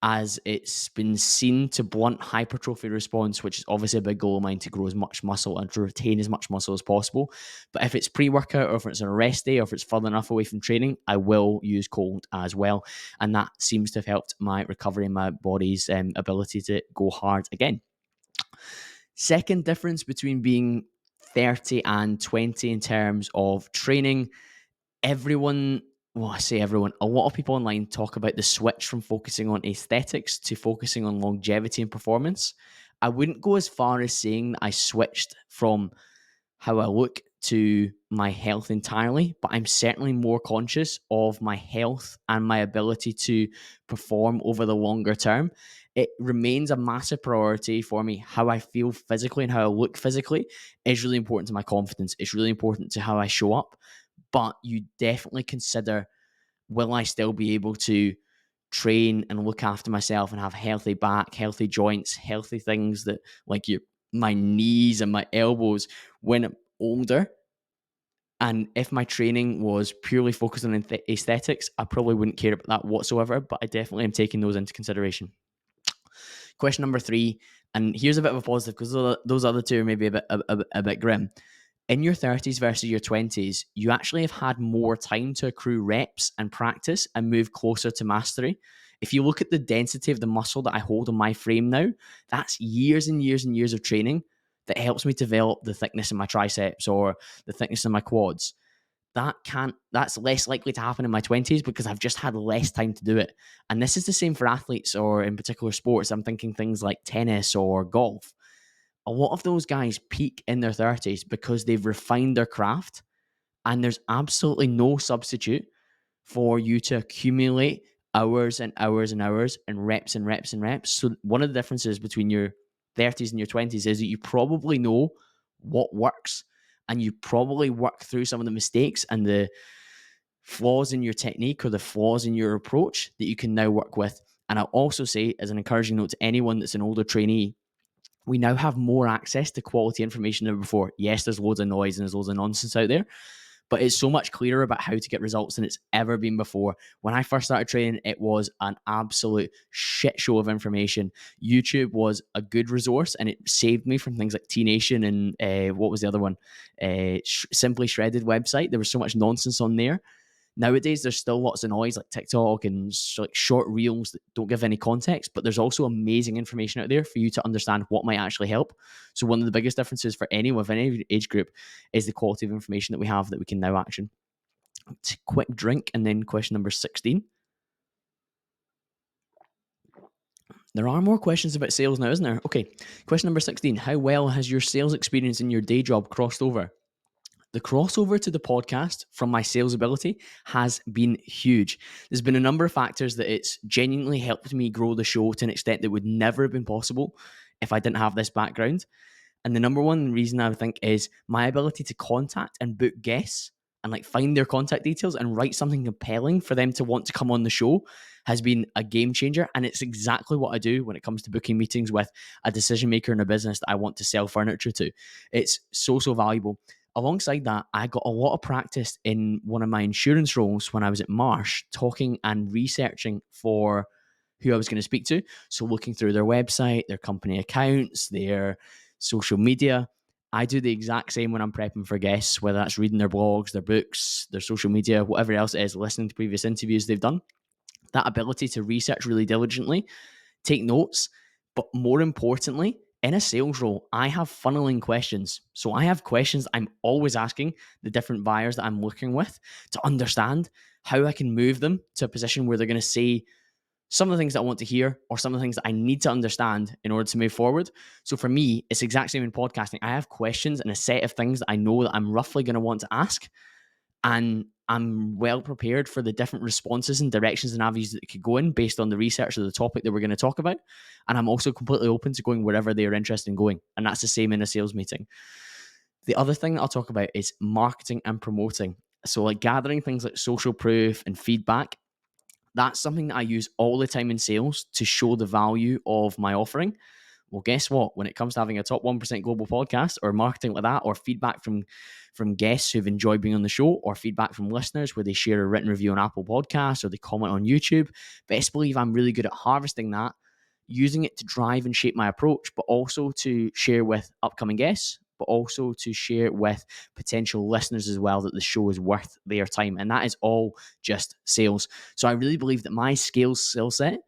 as it's been seen to blunt hypertrophy response, which is obviously a big goal of mine, to grow as much muscle and to retain as much muscle as possible. But if it's pre-workout or if it's on a rest day or if it's further enough away from training, I will use cold as well. And that seems to have helped my recovery and my body's ability to go hard again. Second difference between being 30 and 20 in terms of training. I say everyone, a lot of people online talk about the switch from focusing on aesthetics to focusing on longevity and performance. I wouldn't go as far as saying that I switched from how I look to my health entirely, but I'm certainly more conscious of my health and my ability to perform over the longer term. It remains a massive priority for me. How I feel physically and how I look physically is really important to my confidence. It's really important to how I show up. But you definitely consider, will I still be able to train and look after myself and have healthy back, healthy joints, healthy things that like my knees and my elbows when I'm older. And if my training was purely focused on aesthetics, I probably wouldn't care about that whatsoever, but I definitely am taking those into consideration. Question number 3, and here's a bit of a positive because those other two are maybe a bit grim. In your 30s versus your 20s, you actually have had more time to accrue reps and practice and move closer to mastery. If you look at the density of the muscle that I hold on my frame now, that's years and years and years of training that helps me develop the thickness in my triceps or the thickness in my quads. That's less likely to happen in my 20s because I've just had less time to do it. And this is the same for athletes or in particular sports. I'm thinking things like tennis or golf. A lot of those guys peak in their 30s because they've refined their craft, and there's absolutely no substitute for you to accumulate hours and hours and hours and reps and reps and reps. So one of the differences between your 30s and your 20s is that you probably know what works, and you probably work through some of the mistakes and the flaws in your technique or the flaws in your approach that you can now work with. And I'll also say, as an encouraging note to anyone that's an older trainee, we now have more access to quality information than before. Yes, there's loads of noise and there's loads of nonsense out there, but it's so much clearer about how to get results than it's ever been before. When I first started training, it was an absolute shit show of information. YouTube was a good resource, and it saved me from things like T Nation and what was the other one? Simply Shredded website. There was so much nonsense on there. Nowadays, there's still lots of noise like TikTok and like short reels that don't give any context, but there's also amazing information out there for you to understand what might actually help. So one of the biggest differences for anyone of any age group is the quality of information that we have that we can now action. Quick drink, and then question number 16. There are more questions about sales now, isn't there? Okay, question number 16. How well has your sales experience in your day job crossed over? The crossover to the podcast from my sales ability has been huge. There's been a number of factors that it's genuinely helped me grow the show to an extent that would never have been possible if I didn't have this background. And the number one reason I would think is my ability to contact and book guests and like find their contact details and write something compelling for them to want to come on the show has been a game changer. And it's exactly what I do when it comes to booking meetings with a decision maker in a business that I want to sell furniture to. It's so valuable. Alongside that, I got a lot of practice in one of my insurance roles when I was at Marsh, talking and researching for who I was going to speak to. So looking through their website, their company accounts, their social media. I do the exact same when I'm prepping for guests, whether that's reading their blogs, their books, their social media, whatever else it is, listening to previous interviews they've done. That ability to research really diligently, take notes, but more importantly, in a sales role, I have funneling questions. So I have questions I'm always asking the different buyers that I'm working with to understand how I can move them to a position where they're going to say some of the things that I want to hear or some of the things that I need to understand in order to move forward. So for me, it's the exact same in podcasting. I have questions and a set of things that I know that I'm roughly going to want to ask, and I'm well prepared for the different responses and directions and avenues that it could go in based on the research of the topic that we're going to talk about. And I'm also completely open to going wherever they are interested in going. And that's the same in a sales meeting. The other thing that I'll talk about is marketing and promoting. So like gathering things like social proof and feedback. That's something that I use all the time in sales to show the value of my offering. Well, guess what? When it comes to having a top 1% global podcast or marketing like that, or feedback from guests who've enjoyed being on the show, or feedback from listeners where they share a written review on Apple Podcasts or they comment on YouTube, best believe I'm really good at harvesting that, using it to drive and shape my approach, but also to share with upcoming guests, but also to share with potential listeners as well that the show is worth their time. And that is all just sales. So I really believe that my skill set,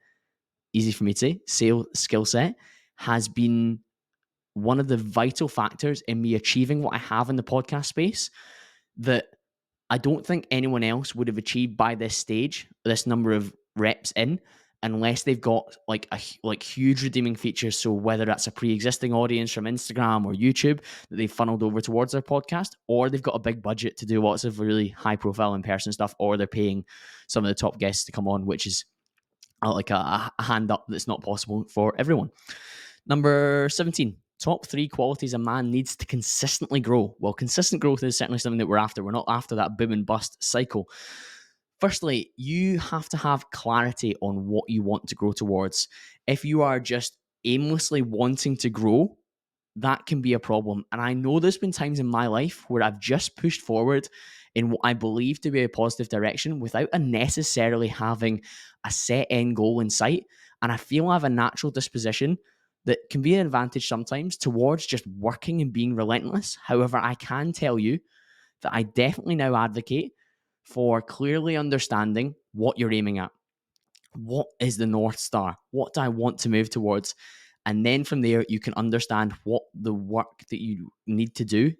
easy for me to say, sales skill set, has been one of the vital factors in me achieving what I have in the podcast space that I don't think anyone else would have achieved by this stage, this number of reps in, unless they've got like huge redeeming features. So whether that's a pre-existing audience from Instagram or YouTube that they've funneled over towards their podcast, or they've got a big budget to do lots of really high profile in-person stuff, or they're paying some of the top guests to come on, which is like a hand up that's not possible for everyone. Number 17, top 3 qualities a man needs to consistently grow. Well, consistent growth is certainly something that we're after. We're not after that boom and bust cycle. Firstly, you have to have clarity on what you want to grow towards. If you are just aimlessly wanting to grow, that can be a problem. And I know there's been times in my life where I've just pushed forward in what I believe to be a positive direction without necessarily having a set end goal in sight. And I feel I have a natural disposition that can be an advantage sometimes towards just working and being relentless. However, I can tell you that I definitely now advocate for clearly understanding what you're aiming at. What is the North Star? What do I want to move towards? And then from there, you can understand what the work that you need to do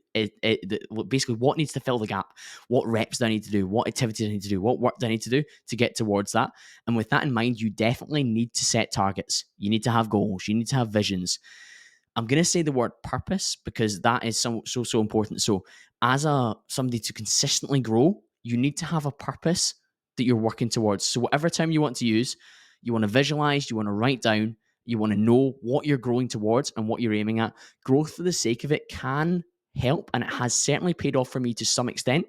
basically what needs to fill the gap. What reps do I need to do? What activities do I need to do? What work do I need to do to get towards that? And with that in mind, you definitely need to set targets. You need to have goals. You need to have visions. I'm going to say the word purpose because that is so important. So, as somebody to consistently grow, you need to have a purpose that you're working towards. So, whatever term you want to use, you want to visualize, you want to write down, you want to know what you're growing towards and what you're aiming at. Growth for the sake of it can help, and it has certainly paid off for me to some extent.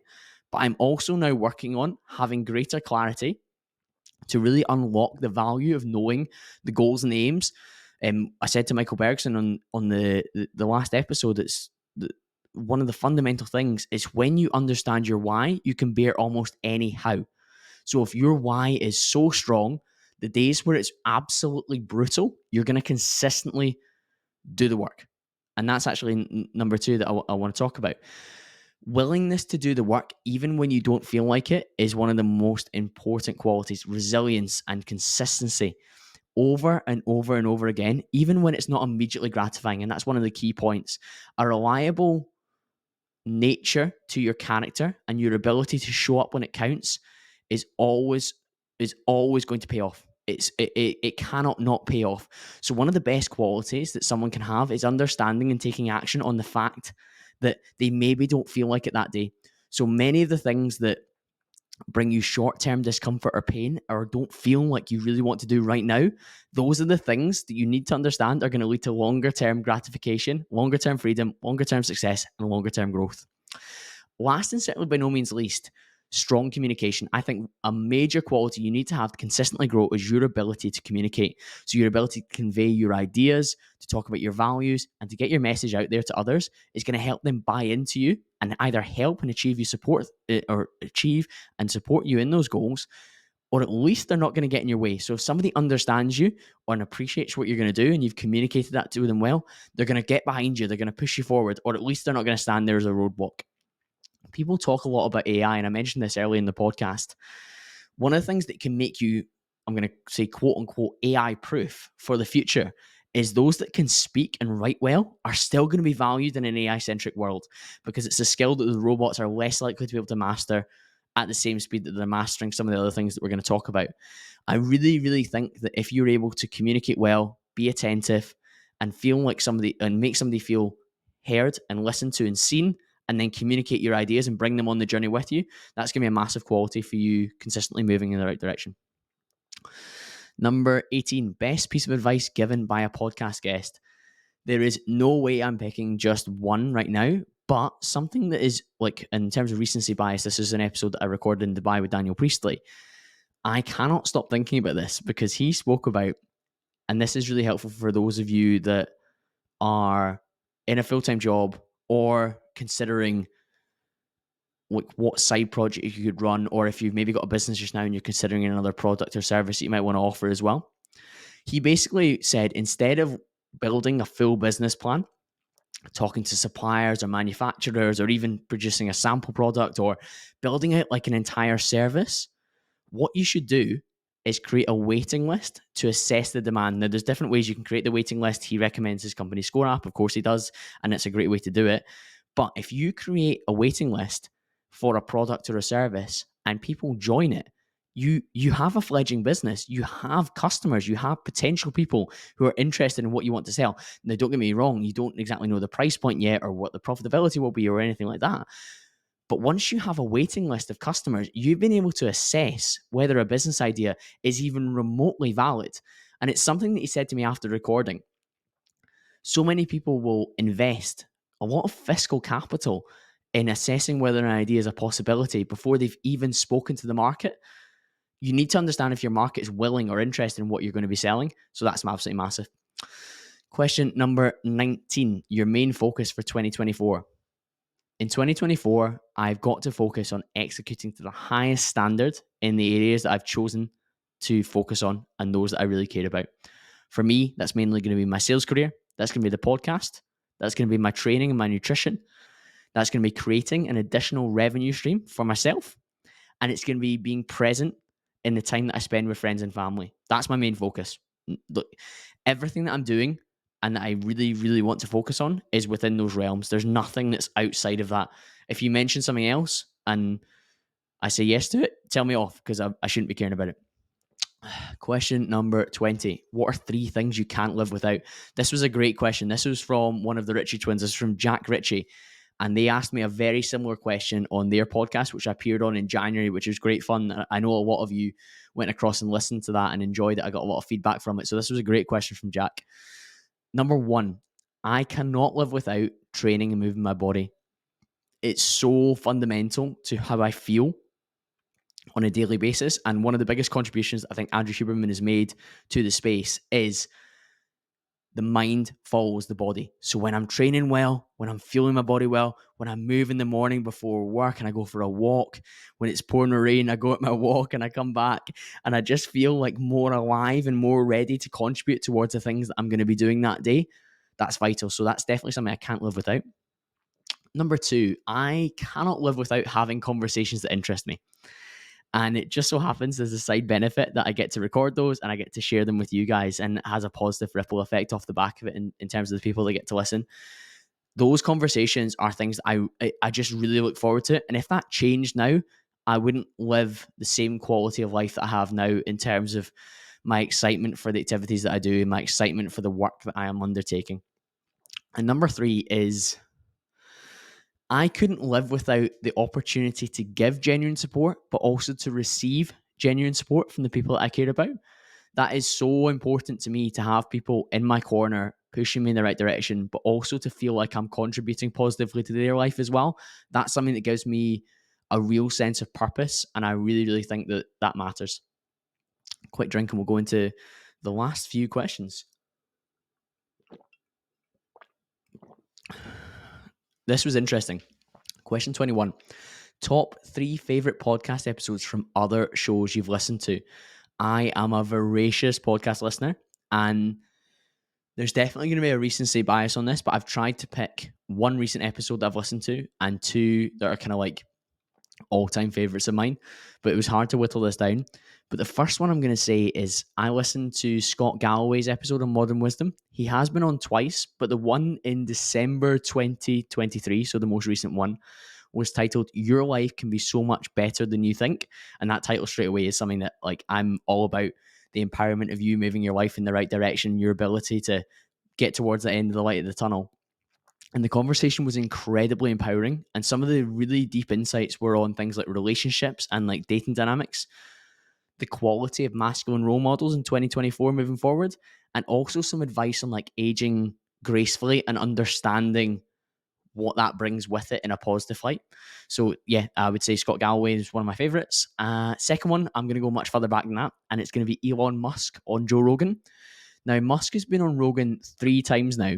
But I'm also now working on having greater clarity to really unlock the value of knowing the goals and the aims. I said to Michael Bergson on the last episode, one of the fundamental things is when you understand your why, you can bear almost any how. So if your why is so strong, the days where it's absolutely brutal, you're going to consistently do the work. And that's actually number two that I want to talk about. Willingness to do the work, even when you don't feel like it, is one of the most important qualities. Resilience and consistency over and over and over again, even when it's not immediately gratifying. And that's one of the key points. A reliable nature to your character and your ability to show up when it counts is always going to pay off. It cannot not pay off. So one of the best qualities that someone can have is understanding and taking action on the fact that they maybe don't feel like it that day. So many of the things that bring you short-term discomfort or pain or don't feel like you really want to do right now, those are the things that you need to understand are going to lead to longer-term gratification, longer-term freedom, longer-term success, and longer-term growth. Last and certainly by no means least, strong communication. I think a major quality you need to have to consistently grow is your ability to communicate. So your ability to convey your ideas, to talk about your values, and to get your message out there to others is going to help them buy into you and either help and achieve and support you in those goals, or at least they're not going to get in your way. So if somebody understands you and appreciates what you're going to do and you've communicated that to them well, they're going to get behind you, they're going to push you forward, or at least they're not going to stand there as a roadblock. People talk a lot about AI, and I mentioned this earlier in the podcast. One of the things that can make you, I'm going to say, quote unquote, AI proof for the future is those that can speak and write well are still going to be valued in an AI centric world because it's a skill that the robots are less likely to be able to master at the same speed that they're mastering some of the other things that we're going to talk about. I really, really think that if you're able to communicate well, be attentive, and feel like somebody and make somebody feel heard and listened to and seen, and then communicate your ideas and bring them on the journey with you, that's going to be a massive quality for you consistently moving in the right direction. Number 18, best piece of advice given by a podcast guest. There is no way I'm picking just one right now, but something that is like, in terms of recency bias, this is an episode that I recorded in Dubai with Daniel Priestley. I cannot stop thinking about this because he spoke about, and this is really helpful for those of you that are in a full-time job or considering like what side project you could run, or if you've maybe got a business just now and you're considering another product or service that you might want to offer as well. He basically said, instead of building a full business plan, talking to suppliers or manufacturers, or even producing a sample product or building out like an entire service, what you should do is create a waiting list to assess the demand. Now, there's different ways you can create the waiting list. He recommends his company Score app. Of course he does, and it's a great way to do it. But if you create a waiting list for a product or a service and people join it, you have a fledgling business. You have customers. You have potential people who are interested in what you want to sell. Now, don't get me wrong. You don't exactly know the price point yet or what the profitability will be or anything like that. But once you have a waiting list of customers, you've been able to assess whether a business idea is even remotely valid. And it's something that he said to me after recording. So many people will invest a lot of fiscal capital in assessing whether an idea is a possibility before they've even spoken to the market. you need to understand if your market is willing or interested in what you're going to be selling. So that's absolutely massive. Question number 19, your main focus for 2024. In 2024, I've got to focus on executing to the highest standard in the areas that I've chosen to focus on and those that I really care about. For me, that's mainly going to be my sales career. That's going to be the podcast. That's going to be my training and my nutrition. That's going to be creating an additional revenue stream for myself. And it's going to be being present in the time that I spend with friends and family. That's my main focus. Look, everything that I'm doing and that I really, really want to focus on is within those realms. There's nothing that's outside of that. If you mention something else and I say yes to it, tell me off, because I shouldn't be caring about it. Question number 20. What are 3 things you can't live without? This was a great question. This was from one of the Ritchie twins. This is from Jack Ritchie. And they asked me a very similar question on their podcast, which I appeared on in January, which was great fun. I know a lot of you went across and listened to that and enjoyed it. I got a lot of feedback from it. So this was a great question from Jack. Number 1, I cannot live without training and moving my body. It's so fundamental to how I feel on a daily basis. And one of the biggest contributions I think Andrew Huberman has made to the space is the mind follows the body. So when I'm training well, when I'm feeling my body well, when I move in the morning before work and I go for a walk, when it's pouring rain, I go at my walk and I come back and I just feel like more alive and more ready to contribute towards the things that I'm going to be doing that day. That's vital. So that's definitely something I can't live without. Number 2, I cannot live without having conversations that interest me. And it just so happens there's a side benefit that I get to record those and I get to share them with you guys, and it has a positive ripple effect off the back of it in terms of the people that get to listen. Those conversations are things that I just really look forward to. And if that changed now, I wouldn't live the same quality of life that I have now in terms of my excitement for the activities that I do and my excitement for the work that I am undertaking. And number 3 is I couldn't live without the opportunity to give genuine support, but also to receive genuine support from the people that I care about. That is so important to me, to have people in my corner pushing me in the right direction, but also to feel like I'm contributing positively to their life as well. That's something that gives me a real sense of purpose. And I really, really think that that matters. Quick drink and we'll go into the last few questions. This was interesting. Question 21. Top 3 favorite podcast episodes from other shows you've listened to. I am a voracious podcast listener, and there's definitely going to be a recency bias on this, but I've tried to pick 1 recent episode that I've listened to and 2 that are kind of like all-time favorites of mine, but it was hard to whittle this down. But the first one I'm going to say is I listened to Scott Galloway's episode on Modern Wisdom. He has been on twice, but the one in December 2023, so the most recent one, was titled Your Life Can Be So Much Better Than You Think. And that title straight away is something that like I'm all about, the empowerment of you moving your life in the right direction, your ability to get towards the end of the light of the tunnel. And the conversation was incredibly empowering. And some of the really deep insights were on things like relationships and like dating dynamics, the quality of masculine role models in 2024 moving forward, and also some advice on like aging gracefully and understanding what that brings with it in a positive light. So yeah, I would say Scott Galloway is one of my favorites. Second one, I'm going to go much further back than that, and it's going to be Elon Musk on Joe Rogan. Now, Musk has been on Rogan 3 times now,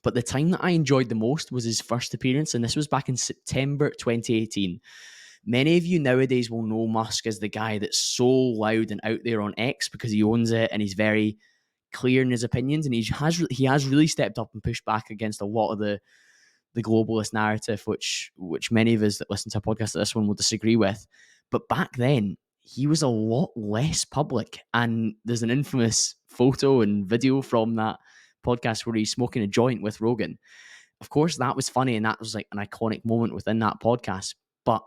but the time that I enjoyed the most was his first appearance, and this was back in September 2018. Many of you nowadays will know Musk as the guy that's so loud and out there on X because he owns it and he's very clear in his opinions, and he has really stepped up and pushed back against a lot of the globalist narrative, which many of us that listen to a podcast like this one will disagree with. But back then, he was a lot less public, and there's an infamous photo and video from that podcast where he's smoking a joint with Rogan. Of course, that was funny, and that was like an iconic moment within that podcast. But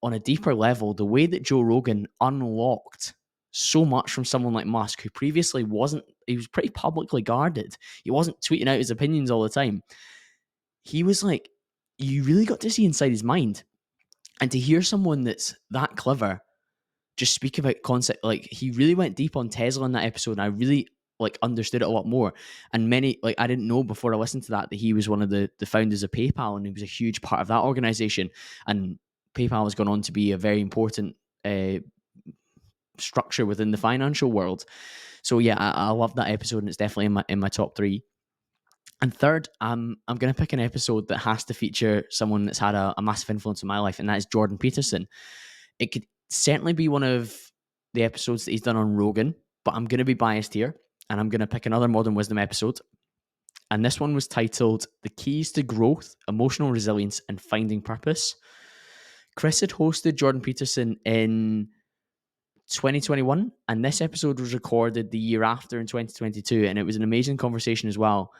on a deeper level, the way that Joe Rogan unlocked so much from someone like Musk, who previously he was pretty publicly guarded. He wasn't tweeting out his opinions all the time. He was like, you really got to see inside his mind. And to hear someone that's that clever just speak about concept, like he really went deep on Tesla in that episode, and I really like understood it a lot more. And many, like I didn't know before I listened to that he was one of the founders of PayPal, and he was a huge part of that organization. And PayPal has gone on to be a very important structure within the financial world. So yeah, I love that episode, and it's definitely in my top 3. And third, I'm going to pick an episode that has to feature someone that's had a massive influence in my life, and that is Jordan Peterson. It could certainly be one of the episodes that he's done on Rogan, but I'm going to be biased here, and I'm going to pick another Modern Wisdom episode. And this one was titled The Keys to Growth, Emotional Resilience, and Finding Purpose. Chris had hosted Jordan Peterson in 2021, and this episode was recorded the year after in 2022, and it was an amazing conversation as well,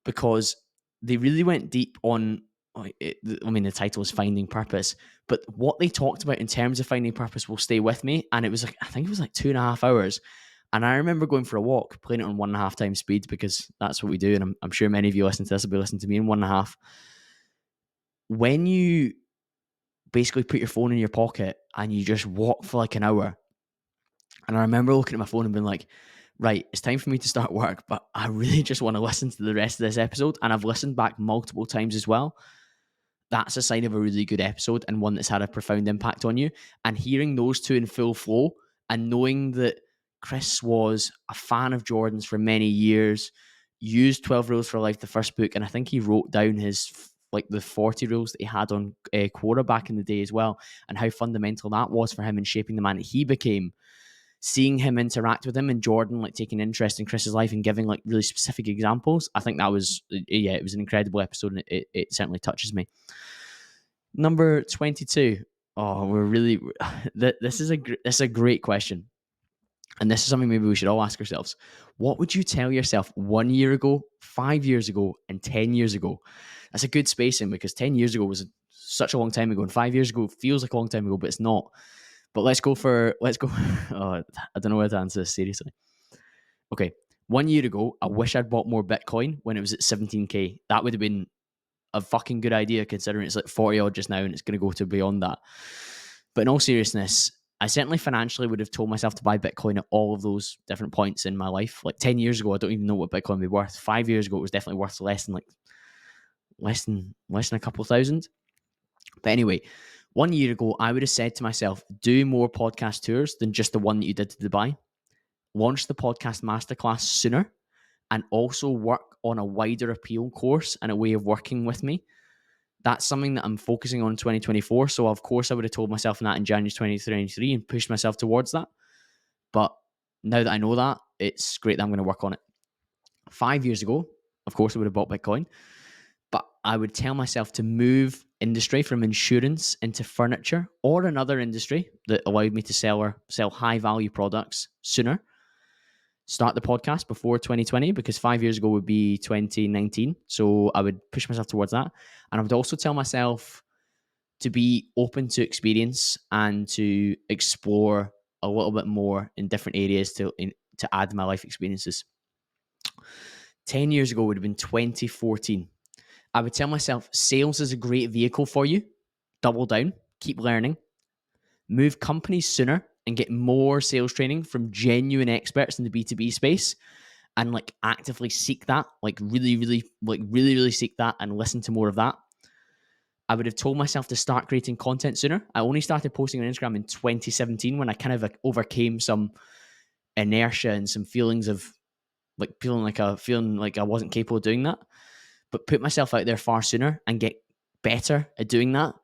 because they really went deep on, the title is Finding Purpose, but what they talked about in terms of finding purpose will stay with me. And it was I think it was 2.5 hours. And I remember going for a walk, playing it on 1.5 times speed, because that's what we do. And I'm sure many of you listening to this will be listening to me in 1.5. When you basically put your phone in your pocket and you just walk for an hour, and I remember looking at my phone and being like, right, it's time for me to start work, but I really just want to listen to the rest of this episode. And I've listened back multiple times as well. That's a sign of a really good episode, and one that's had a profound impact on you. And hearing those two in full flow, and knowing that Chris was a fan of Jordan's for many years, used 12 Rules for Life, the first book, and I think he wrote down his the 40 rules that he had on Quora back in the day as well, and how fundamental that was for him in shaping the man that he became. Seeing him interact with him, and Jordan taking interest in Chris's life and giving really specific examples, I think that was, it was an incredible episode, and it certainly touches me. Number 22. Oh, we're really, this is a great question. And this is something maybe we should all ask ourselves. What would you tell yourself 1 year ago, 5 years ago, and 10 years ago? That's a good spacing, because 10 years ago was such a long time ago, and 5 years ago feels like a long time ago, but it's not. But let's go. Oh, I don't know where to answer this seriously. Okay. 1 year ago, I wish I'd bought more Bitcoin when it was at 17K. That would have been a fucking good idea, considering it's 40 odd just now, and it's going to go to beyond that. But in all seriousness, I certainly financially would have told myself to buy Bitcoin at all of those different points in my life. 10 years ago, I don't even know what Bitcoin would be worth. 5 years ago, it was definitely worth less than a couple thousand. But anyway, 1 year ago, I would have said to myself, do more podcast tours than just the one that you did to Dubai. Launch the Podcast Masterclass sooner, and also work on a wider appeal course and a way of working with me. That's something that I'm focusing on in 2024. So, of course, I would have told myself that in January 2023 and pushed myself towards that. But now that I know that, it's great that I'm going to work on it. 5 years ago, of course, I would have bought Bitcoin. But I would tell myself to move industry from insurance into furniture, or another industry that allowed me to sell high value products sooner. Start the podcast before 2020, because 5 years ago would be 2019. So I would push myself towards that. And I would also tell myself to be open to experience and to explore a little bit more in different areas to add to my life experiences. 10 years ago would have been 2014. I would tell myself sales is a great vehicle for you. Double down, keep learning, move companies sooner, and get more sales training from genuine experts in the B2B space, and actively seek that, really seek that, and listen to more of that. I would have told myself to start creating content sooner. I only started posting on Instagram in 2017, when I kind of overcame some inertia and some feelings of feeling like I wasn't capable of doing that. But put myself out there far sooner and get better at doing that.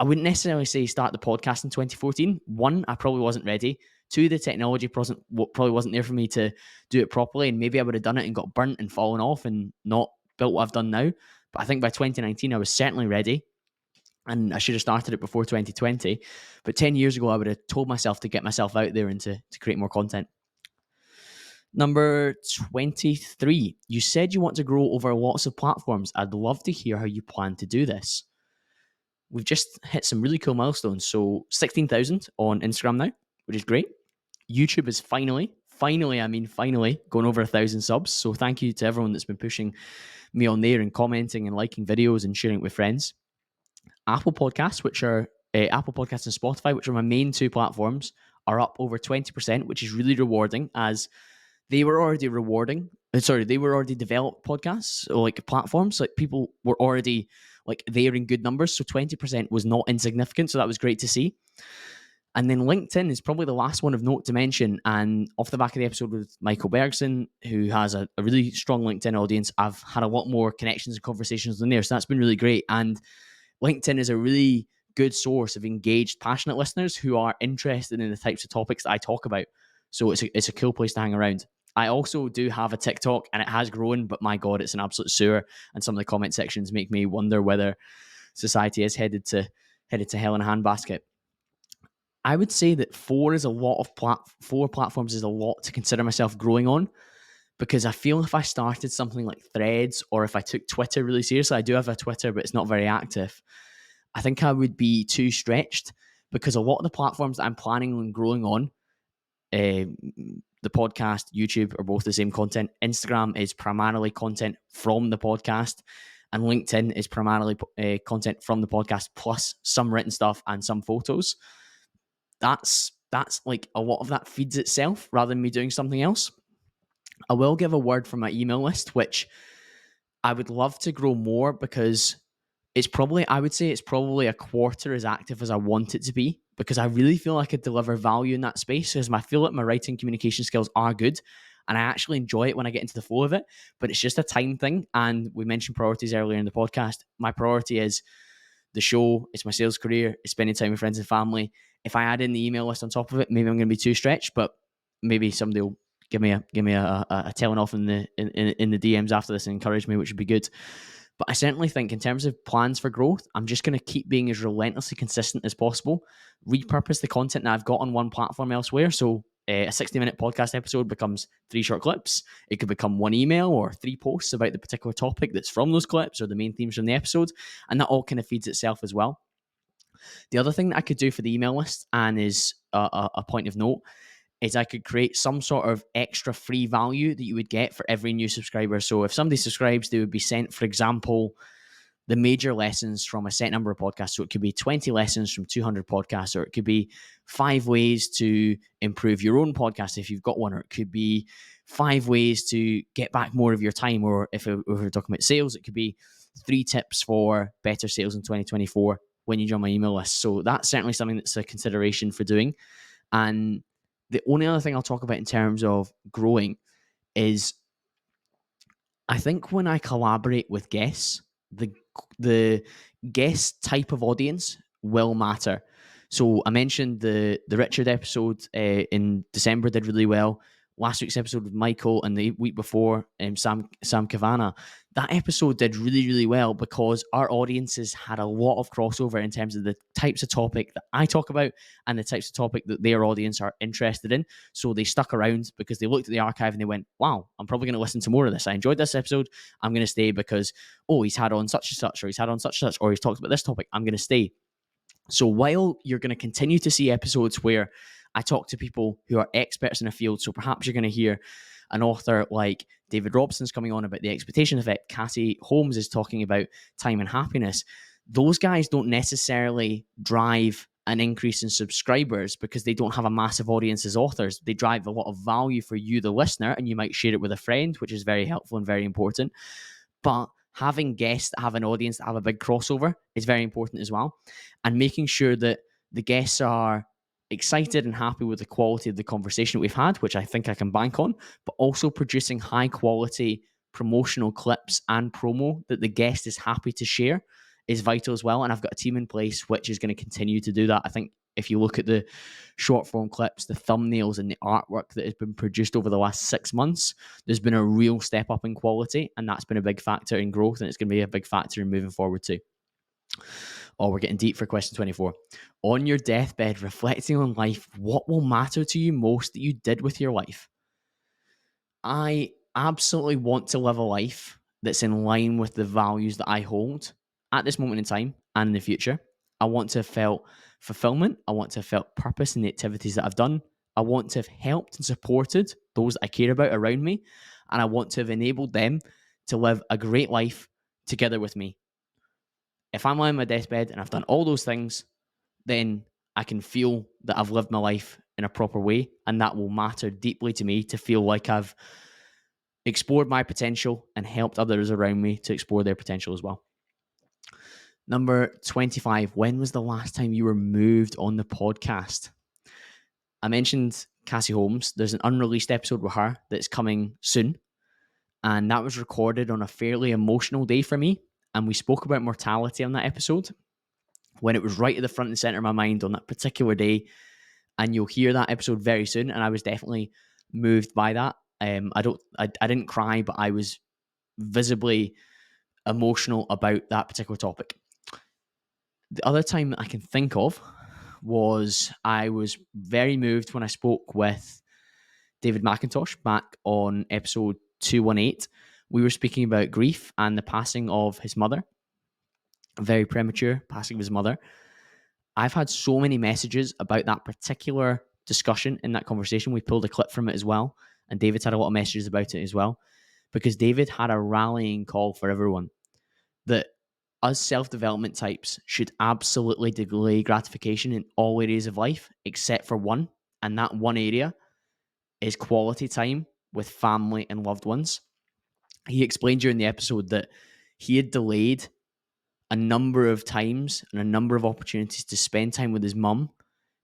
I wouldn't necessarily say start the podcast in 2014. One, I probably wasn't ready. Two, the technology probably wasn't there for me to do it properly, and maybe I would have done it and got burnt and fallen off and not built what I've done now. But I think by 2019, I was certainly ready, and I should have started it before 2020. But 10 years ago, I would have told myself to get myself out there and to create more content. Number 23, you said you want to grow over lots of platforms. I'd love to hear how you plan to do this. We've just hit some really cool milestones. So 16,000 on Instagram now, which is great. YouTube is finally going over 1,000 subs. So thank you to everyone that's been pushing me on there and commenting and liking videos and sharing it with friends. Apple Podcasts, Apple Podcasts and Spotify, which are my main two platforms, are up over 20%, which is really rewarding, as they were already developed podcasts, or platforms. People were already there in good numbers. So 20% was not insignificant. So that was great to see. And then LinkedIn is probably the last one of note to mention. And off the back of the episode with Michael Bergson, who has a really strong LinkedIn audience, I've had a lot more connections and conversations on there. So that's been really great. And LinkedIn is a really good source of engaged, passionate listeners who are interested in the types of topics that I talk about. So it's a cool place to hang around. I also do have a TikTok, and it has grown, but my God, it's an absolute sewer. And some of the comment sections make me wonder whether society is headed to hell in a handbasket. I would say that four platforms is a lot to consider myself growing on, because I feel if I started something like Threads, or if I took Twitter really seriously — I do have a Twitter, but it's not very active — I think I would be too stretched, because a lot of the platforms that I'm planning on growing on, the podcast, YouTube, are both the same content. Instagram is primarily content from the podcast, and LinkedIn is primarily content from the podcast, plus some written stuff and some photos. That's like a lot of that feeds itself rather than me doing something else. I will give a word from my email list, which I would love to grow more, because I would say it's probably a quarter as active as I want it to be, because I really feel I could deliver value in that space, as I feel like my writing communication skills are good, and I actually enjoy it when I get into the flow of it, but it's just a time thing. And we mentioned priorities earlier in the podcast. My priority is the show, it's my sales career, it's spending time with friends and family. If I add in the email list on top of it, maybe I'm going to be too stretched, but maybe somebody will give me a telling off in the DMs after this and encourage me, which would be good. But I certainly think, in terms of plans for growth, I'm just going to keep being as relentlessly consistent as possible, repurpose the content that I've got on one platform elsewhere. So a 60-minute podcast episode becomes 3 short clips. It could become 1 email or 3 posts about the particular topic that's from those clips, or the main themes from the episode. And that all kind of feeds itself as well. The other thing that I could do for the email list, and is a point of note, is I could create some sort of extra free value that you would get for every new subscriber. So if somebody subscribes, they would be sent, for example, the major lessons from a set number of podcasts. So it could be 20 lessons from 200 podcasts, or it could be 5 ways to improve your own podcast if you've got one, or it could be 5 ways to get back more of your time, or if we're talking about sales, it could be 3 tips for better sales in 2024 when you join my email list. So that's certainly something that's a consideration for doing. And the only other thing I'll talk about in terms of growing is, I think when I collaborate with guests, the guest type of audience will matter. So I mentioned the Richard episode in December did really well. Last week's episode with Michael, and the week before, Sam Cavana. That episode did really, really well, because our audiences had a lot of crossover in terms of the types of topic that I talk about and the types of topic that their audience are interested in. So they stuck around because they looked at the archive and they went, wow, I'm probably going to listen to more of this. I enjoyed this episode. I'm going to stay because, oh, he's had on such and such, or he's had on such and such, or he's talked about this topic. I'm going to stay. So while you're going to continue to see episodes where I talk to people who are experts in a field, so perhaps you're going to hear an author like David Robson's coming on about the expectation effect, Cassie Holmes is talking about time and happiness, those guys don't necessarily drive an increase in subscribers because they don't have a massive audience as authors. They drive a lot of value for you, the listener, and you might share it with a friend, which is very helpful and very important. But having guests that have an audience that have a big crossover is very important as well. And making sure that the guests are excited and happy with the quality of the conversation we've had, which I think I can bank on, but also producing high quality promotional clips and promo that the guest is happy to share is vital as well. And I've got a team in place which is going to continue to do that. I think if you look at the short form clips, the thumbnails, and the artwork that has been produced over the last 6 months, there's been a real step up in quality, and that's been a big factor in growth, and it's going to be a big factor in moving forward too. Oh, we're getting deep for question 24. On your deathbed, reflecting on life, what will matter to you most that you did with your life? I absolutely want to live a life that's in line with the values that I hold at this moment in time and in the future. I want to have felt fulfillment. I want to have felt purpose in the activities that I've done. I want to have helped and supported those that I care about around me. And I want to have enabled them to live a great life together with me. If I'm on my deathbed and I've done all those things, then I can feel that I've lived my life in a proper way, and that will matter deeply to me, to feel like I've explored my potential and helped others around me to explore their potential as well. Number 25, when was the last time you were moved on the podcast? I mentioned Cassie Holmes. There's an unreleased episode with her that's coming soon. And that was recorded on a fairly emotional day for me. And we spoke about mortality on that episode when it was right at the front and center of my mind on that particular day. And you'll hear that episode very soon. And I was definitely moved by that. I didn't cry, but I was visibly emotional about that particular topic. The other time I can think of was I was very moved when I spoke with David McIntosh back on episode 218. We were speaking about grief and the passing of his mother, a very premature passing of his mother. I've had so many messages about that particular discussion in that conversation. We pulled a clip from it as well, and David's had a lot of messages about it as well, because David had a rallying call for everyone that us self-development types should absolutely delay gratification in all areas of life except for one, and that one area is quality time with family and loved ones. He explained during the episode that he had delayed a number of times and a number of opportunities to spend time with his mum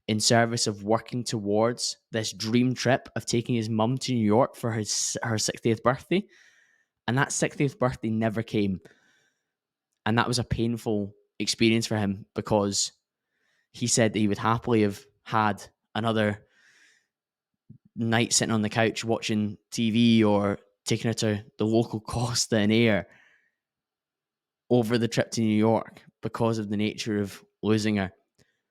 in service of working towards this dream trip of taking his mum to New York for her 60th birthday. And that 60th birthday never came. And that was a painful experience for him, because he said that he would happily have had another night sitting on the couch watching TV or taking her to the local Costa and Air over the trip to New York because of the nature of losing her.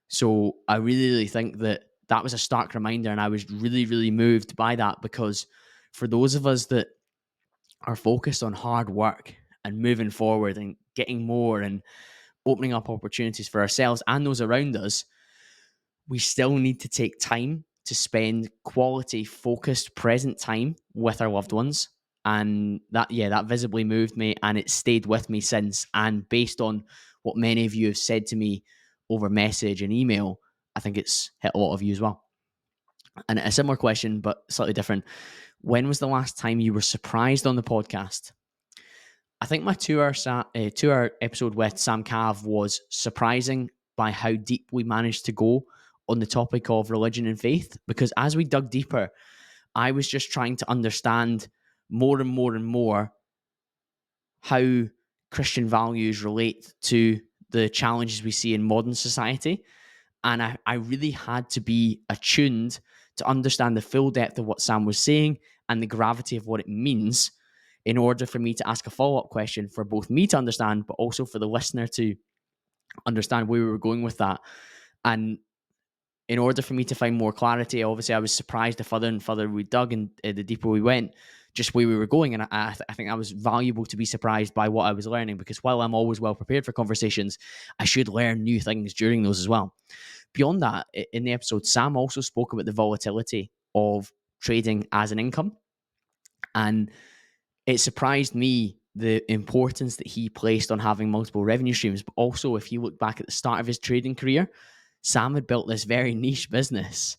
So I really, really think that that was a stark reminder, and I was really, really moved by that, because for those of us that are focused on hard work and moving forward and getting more and opening up opportunities for ourselves and those around us, we still need to take time to spend quality, focused, present time with our loved ones. And that visibly moved me, and it stayed with me since. And based on what many of you have said to me over message and email, I think it's hit a lot of you as well. And a similar question, but slightly different. When was the last time you were surprised on the podcast? I think my 2-hour episode with Sam Cav was surprising by how deep we managed to go on the topic of religion and faith, because as we dug deeper, I was just trying to understand more and more and more how Christian values relate to the challenges we see in modern society. And I really had to be attuned to understand the full depth of what Sam was saying and the gravity of what it means, in order for me to ask a follow-up question for both me to understand, but also for the listener to understand where we were going with that. And in order for me to find more clarity, obviously I was surprised the further and further we dug and the deeper we went, just where we were going. And I think that was valuable to be surprised by what I was learning, because while I'm always well prepared for conversations, I should learn new things during those as well. Beyond that, in the episode, Sam also spoke about the volatility of trading as an income. And it surprised me the importance that he placed on having multiple revenue streams. But also, if you look back at the start of his trading career, Sam had built this very niche business.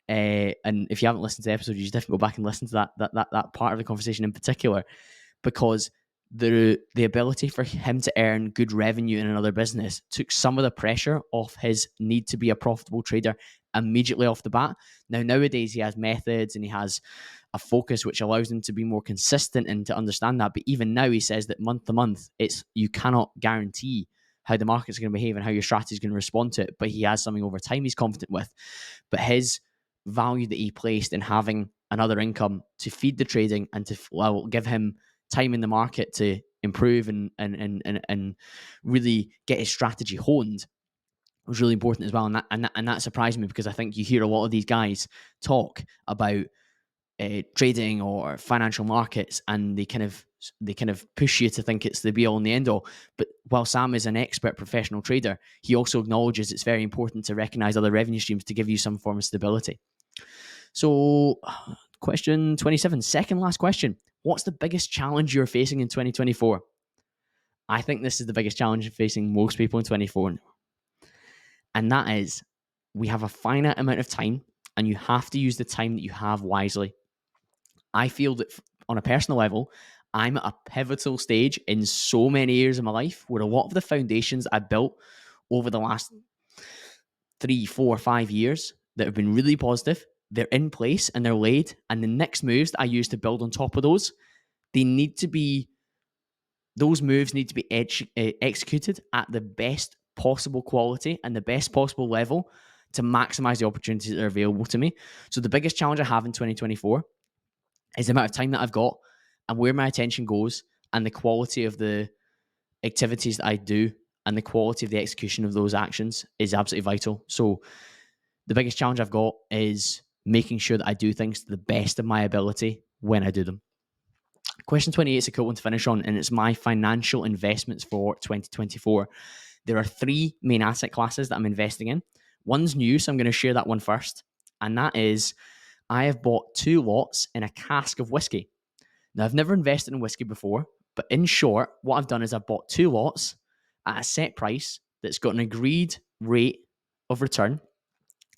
And if you haven't listened to the episode, you should definitely go back and listen to that part of the conversation in particular, because the ability for him to earn good revenue in another business took some of the pressure off his need to be a profitable trader immediately off the bat. Now, nowadays, he has methods and he has a focus which allows him to be more consistent and to understand that. But even now, he says that month to month, you cannot guarantee how the market's going to behave and how your strategy is going to respond to it. But he has something over time he's confident with. But his value that he placed in having another income to feed the trading and to give him time in the market to improve and really get his strategy honed was really important as well. And that surprised me, because I think you hear a lot of these guys talk about trading or financial markets, and they kind of push you to think it's the be all and the end all. But while Sam is an expert professional trader, he also acknowledges it's very important to recognize other revenue streams to give you some form of stability. So, question 27, second last question. What's the biggest challenge you're facing in 2024? I think this is the biggest challenge facing most people in 2024. And that is, we have a finite amount of time, and you have to use the time that you have wisely. I feel that on a personal level, I'm at a pivotal stage in so many areas of my life where a lot of the foundations I built over the last 3, 4, 5 years, that have been really positive. They're in place and they're laid. And the next moves that I use to build on top of those, those moves need to be executed at the best possible quality and the best possible level to maximize the opportunities that are available to me. So the biggest challenge I have in 2024 is the amount of time that I've got and where my attention goes and the quality of the activities that I do and the quality of the execution of those actions is absolutely vital. So the biggest challenge I've got is making sure that I do things to the best of my ability when I do them. Question 28 is a cool one to finish on, and it's my financial investments for 2024. There are 3 main asset classes that I'm investing in. One's new, so I'm going to share that one first. And that is, I have bought 2 lots in a cask of whiskey. Now, I've never invested in whiskey before, but in short, what I've done is I've bought 2 lots at a set price that's got an agreed rate of return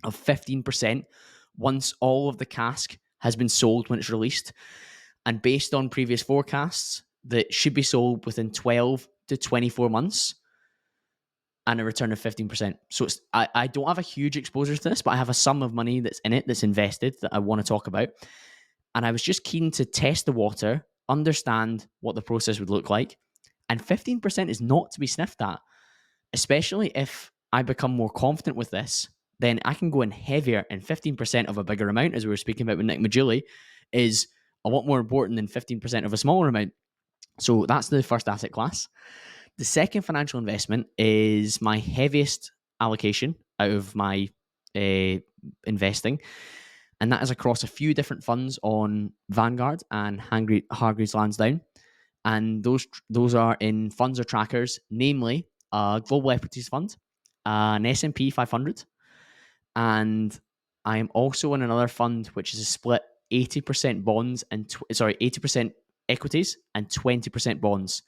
of 15% once all of the cask has been sold when it's released. And based on previous forecasts, that should be sold within 12 to 24 months and a return of 15%. So I don't have a huge exposure to this, but I have a sum of money that's in it, that's invested, that I want to talk about. And I was just keen to test the water, understand what the process would look like. And 15% is not to be sniffed at, especially if I become more confident with this. Then I can go in heavier, and 15% of a bigger amount, as we were speaking about with Nick Majuli, is a lot more important than 15% of a smaller amount. So that's the first asset class. The second financial investment is my heaviest allocation out of my investing, and that is across a few different funds on Vanguard and Hargreaves Lansdown. And those are in funds or trackers, namely a global equities fund, an S&P 500, and I am also in another fund which is a split 80% bonds and 80% equities and 20% bonds.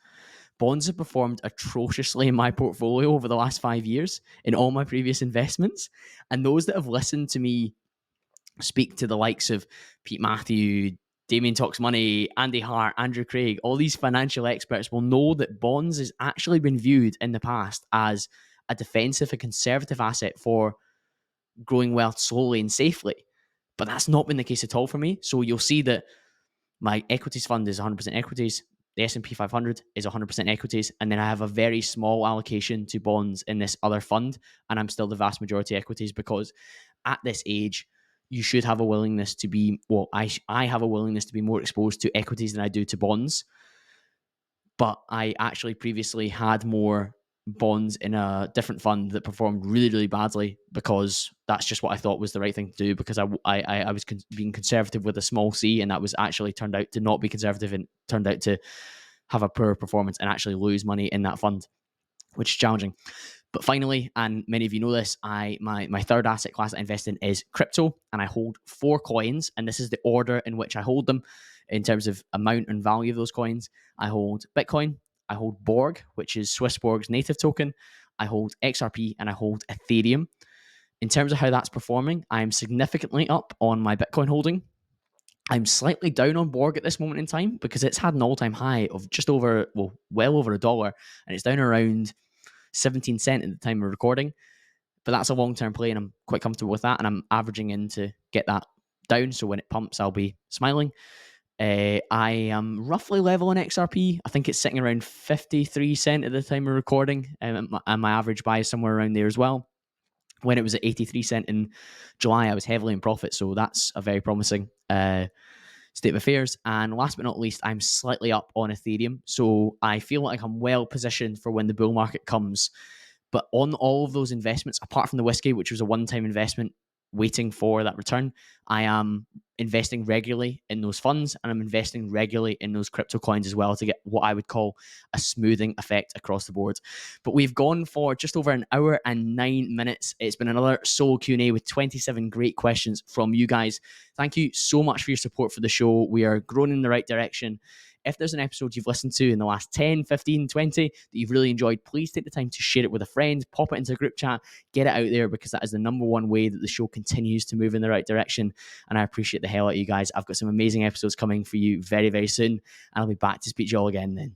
Bonds have performed atrociously in my portfolio over the last 5 years in all my previous investments. And those that have listened to me speak to the likes of Pete Matthew, Damien Talks Money, Andy Hart, Andrew Craig, all these financial experts will know that bonds has actually been viewed in the past as a defensive and conservative asset for growing wealth slowly and safely. But that's not been the case at all for me. So you'll see that my equities fund is 100% equities. The S&P 500 is 100% equities. And then I have a very small allocation to bonds in this other fund. And I'm still the vast majority equities, because at this age, you should have a willingness to be, I have a willingness to be more exposed to equities than I do to bonds. But I actually previously had more bonds in a different fund that performed really, really badly, because that's just what I thought was the right thing to do, because I was being conservative with a small c, and that was actually turned out to not be conservative and turned out to have a poor performance and actually lose money in that fund, which is challenging. But finally, and many of you know this, my third asset class I invest in is crypto, and I hold 4 coins, and this is the order in which I hold them in terms of amount and value of those coins. I hold Bitcoin, I hold Borg, which is Swissborg's native token, I hold XRP, and I hold Ethereum. In terms of how that's performing, I'm significantly up on my Bitcoin holding. I'm slightly down on Borg at this moment in time, because it's had an all-time high of just over, well over $1, and it's down around 17 cents at the time of recording. But that's a long-term play, and I'm quite comfortable with that, and I'm averaging in to get that down, so when it pumps, I'll be smiling. I am roughly level on XRP. I think it's sitting around 53 cents at the time of recording, and my average buy is somewhere around there as well. When it was at 83 cents in July, I was heavily in profit, so that's a very promising state of affairs. And last but not least, I'm slightly up on Ethereum, so I feel like I'm well positioned for when the bull market comes. But on all of those investments, apart from the whiskey, which was a one-time investment waiting for that return, I am investing regularly in those funds, and I'm investing regularly in those crypto coins as well, to get what I would call a smoothing effect across the board. But we've gone for just over an hour and 9 minutes. It's been another solo Q&A with 27 great questions from you guys. Thank you so much for your support for the show. We are growing in the right direction. If there's an episode you've listened to in the last 10, 15, 20 that you've really enjoyed, please take the time to share it with a friend, pop it into a group chat, get it out there, because that is the number one way that the show continues to move in the right direction. And I appreciate the hell out of you guys. I've got some amazing episodes coming for you very, very soon, and I'll be back to speak to you all again then.